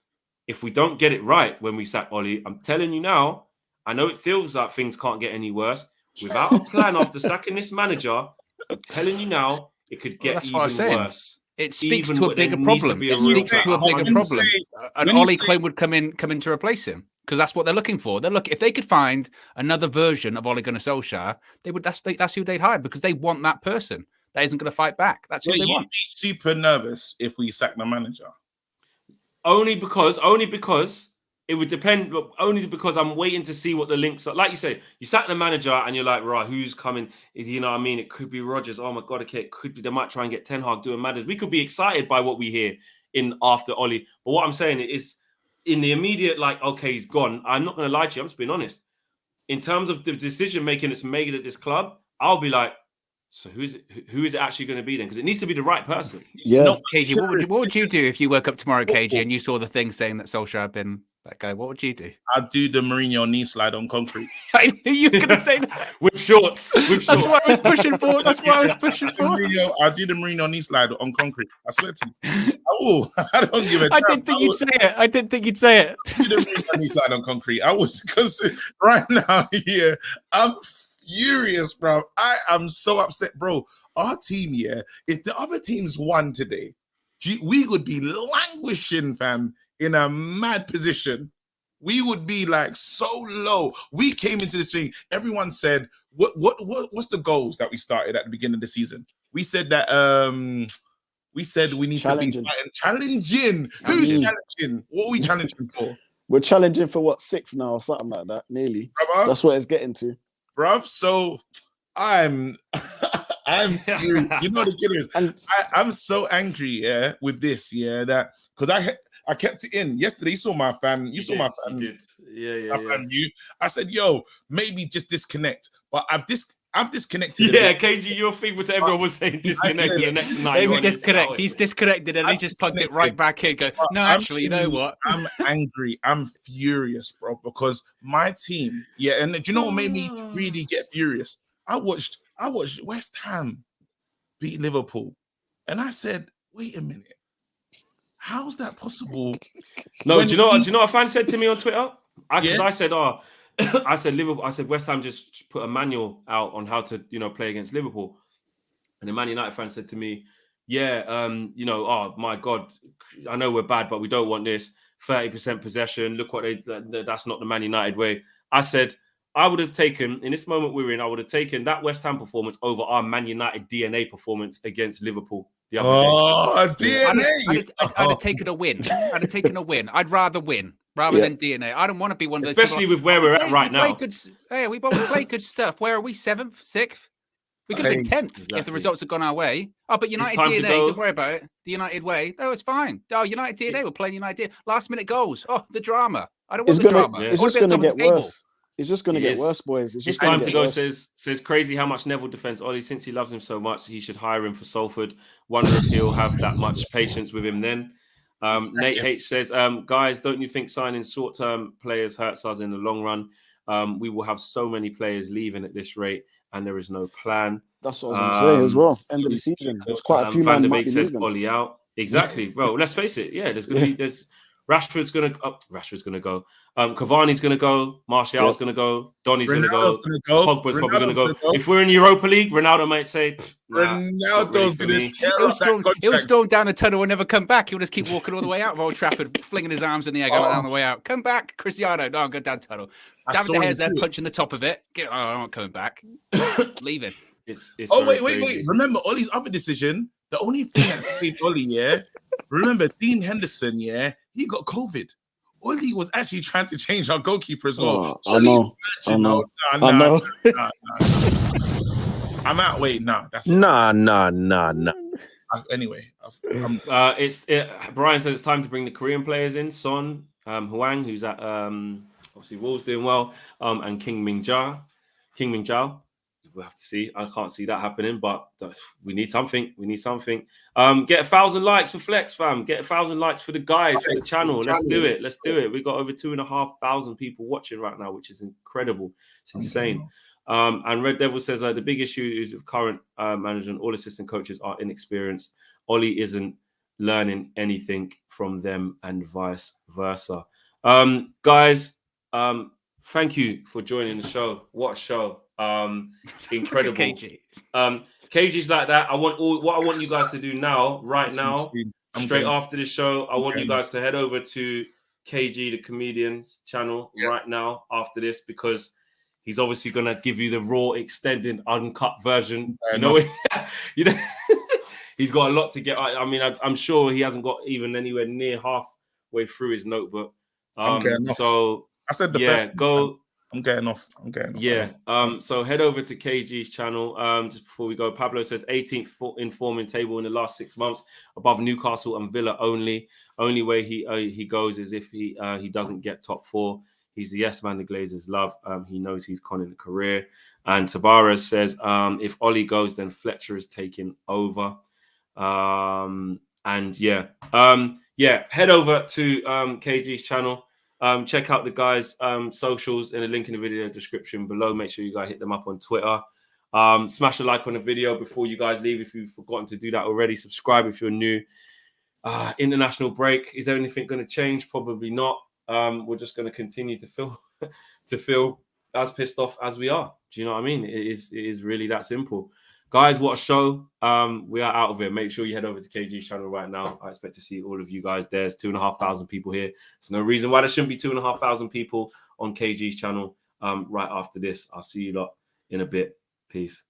if we don't get it right when we sack Ollie, I'm telling you now, I know it feels like things can't get any worse. Without a plan after sacking this manager, I'm telling you now, it could get even worse. It speaks to a bigger problem. And Ollie Klein would come in to replace him, because that's what they're looking for. If they could find another version of Ole Gunnar Solskjaer, that's who they'd hire, because they want that person that isn't going to fight back. That's who they want. You'd be super nervous if we sack the manager. Only because it would depend. Only because I'm waiting to see what the links are. Like you say, you sack the manager and you're like, right, who's coming? You know what I mean? It could be Rodgers. Oh my God, okay, it could be. They might try and get Ten Hag doing madness. We could be excited by what we hear after Ollie. But what I'm saying is, in the immediate, like, okay, he's gone. I'm not going to lie to you. I'm just being honest. In terms of the decision making that's made at this club, I'll be like, so who is it actually going to be then? Because it needs to be the right person. Yeah. KG, what would you do if you woke up tomorrow, KG, and you saw the thing saying that Solskjaer had been that guy? What would you do? I'd do the Mourinho knee slide on concrete. I knew you were going to say that. With shorts. That's what I was pushing for. I'd do the Mourinho knee slide on concrete. I swear to you. Oh, I don't give a damn. I didn't think you'd say it. I didn't think you'd say it. I do the Mourinho knee slide on concrete. I was, because right now, I'm furious, bro. I am so upset, bro. Our team, if the other teams won today, we would be languishing, fam, in a mad position. We would be like so low. We came into this thing. Everyone said, what's the goals that we started at the beginning of the season? We said that we need to be challenging. Who's challenging? What are we challenging for? We're challenging for what, 6th now or something like that, nearly. Brother, that's what it's getting to. Bruv, so I'm furious. You know the killers. I'm so angry, with this, that because I kept it in yesterday. You saw my fan. You saw my fan. You did. I said, yo, maybe just disconnect. But I've disconnected. Yeah, KG, your thing was everyone was saying disconnect the next night. Maybe disconnect. He's disconnected and he just plugged it right back in. Go, no, actually, you know what? I'm angry. I'm furious, bro, because my team, and do you know what made me really get furious? I watched West Ham beat Liverpool, and I said, wait a minute. How's that possible? No, do you know what a fan said to me on Twitter? I said, I said Liverpool. I said West Ham just put a manual out on how to, play against Liverpool. And the Man United fan said to me, "Yeah, oh my God, I know we're bad, but we don't want this 30% possession. Look what that's not the Man United way." I said, I would have taken, in this moment we're in, I would have taken that West Ham performance over our Man United DNA performance against Liverpool the other day. Oh, DNA. I'd have taken a win. I'd have taken a win. I'd rather win rather than DNA. I don't want to be one of those. Especially with where we're at right now. We play good stuff. Where are we? 7th, 6th? We could have been 10th if the results had gone our way. Oh, but United DNA, don't worry about it. The United way, no, it's fine. Oh, United DNA, we're playing United DNA. Last minute goals. Oh, the drama. I don't want the drama. It's just going to get worse. It's just going to get worse, boys. It's time to go. Says crazy how much Neville defends Ollie. Since he loves him so much, he should hire him for Salford. Wonder if he'll have that much patience with him then. Nate H says, guys, don't you think signing short-term players hurts us in the long run? We will have so many players leaving at this rate, and there is no plan. That's what I was going to say as well. End of the season. There's quite a few men might be says leaving. Ollie out. Exactly, bro. Let's face it. Yeah, there's Rashford's gonna go. Cavani's gonna go. Martial's gonna go. Donny's gonna go. Pogba's probably gonna go. If we're in Europa League, Ronaldo might say, Ronaldo's gonna he'll storm down the tunnel and never come back. He'll just keep walking all the way out of Old Trafford, flinging his arms in the air, going down the way out. Come back, Cristiano. No, go down tunnel. David De Gea's there punching the top of it. I'm not coming back. Leaving. It's wait. Remember Ollie's other decision? The only thing that saved Ollie, remember Dean Henderson, he got COVID. Ollie was actually trying to change our goalkeeper as well. I know. Nah. I'm out. Wait, nah. That's nah. Anyway, Brian says it's time to bring the Korean players in. Son, Hwang, who's at obviously Wolves doing well, and King Min Jao. We'll have to see. I can't see that happening, but we need something. Get 1,000 likes for Flex, fam. Get 1,000 likes for the guys, for the channel. Let's do it. We've got over 2,500 people watching right now, which is incredible. It's insane. And Red Devil says the big issue is with current management. All assistant coaches are inexperienced. Ollie isn't learning anything from them and vice versa. Guys, thank you for joining the show. What a show. Incredible. KG. KG's like that. What I want you guys to do now, straight after this show, I want you guys to head over to KG the comedian's channel right now after this, because he's obviously gonna give you the raw, extended, uncut version. He's got a lot to get. I mean, I'm sure he hasn't got even anywhere near halfway through his notebook. So I said the best. Go. I'm getting off. Yeah. So head over to KG's channel. Just before we go, Pablo says 18th in form in table in the last 6 months, above Newcastle and Villa only. Only way he goes is if he doesn't get top 4. He's the yes man the Glazers love. He knows he's conning the career. And Tabaras says if Ollie goes, then Fletcher is taking over. Head over to KG's channel. Check out the guys' socials in a link in the video description below. Make sure you guys hit them up on Twitter. Smash a like on the video before you guys leave if you've forgotten to do that already. Subscribe if you're new. International break. Is there anything going to change? Probably not. We're just going to continue to feel as pissed off as we are. Do you know what I mean? It is really that simple. Guys, what a show. We are out of it. Make sure you head over to KG's channel right now. I expect to see all of you guys there. There's 2,500 people here. There's no reason why there shouldn't be 2,500 people on KG's channel right after this. I'll see you lot in a bit. Peace.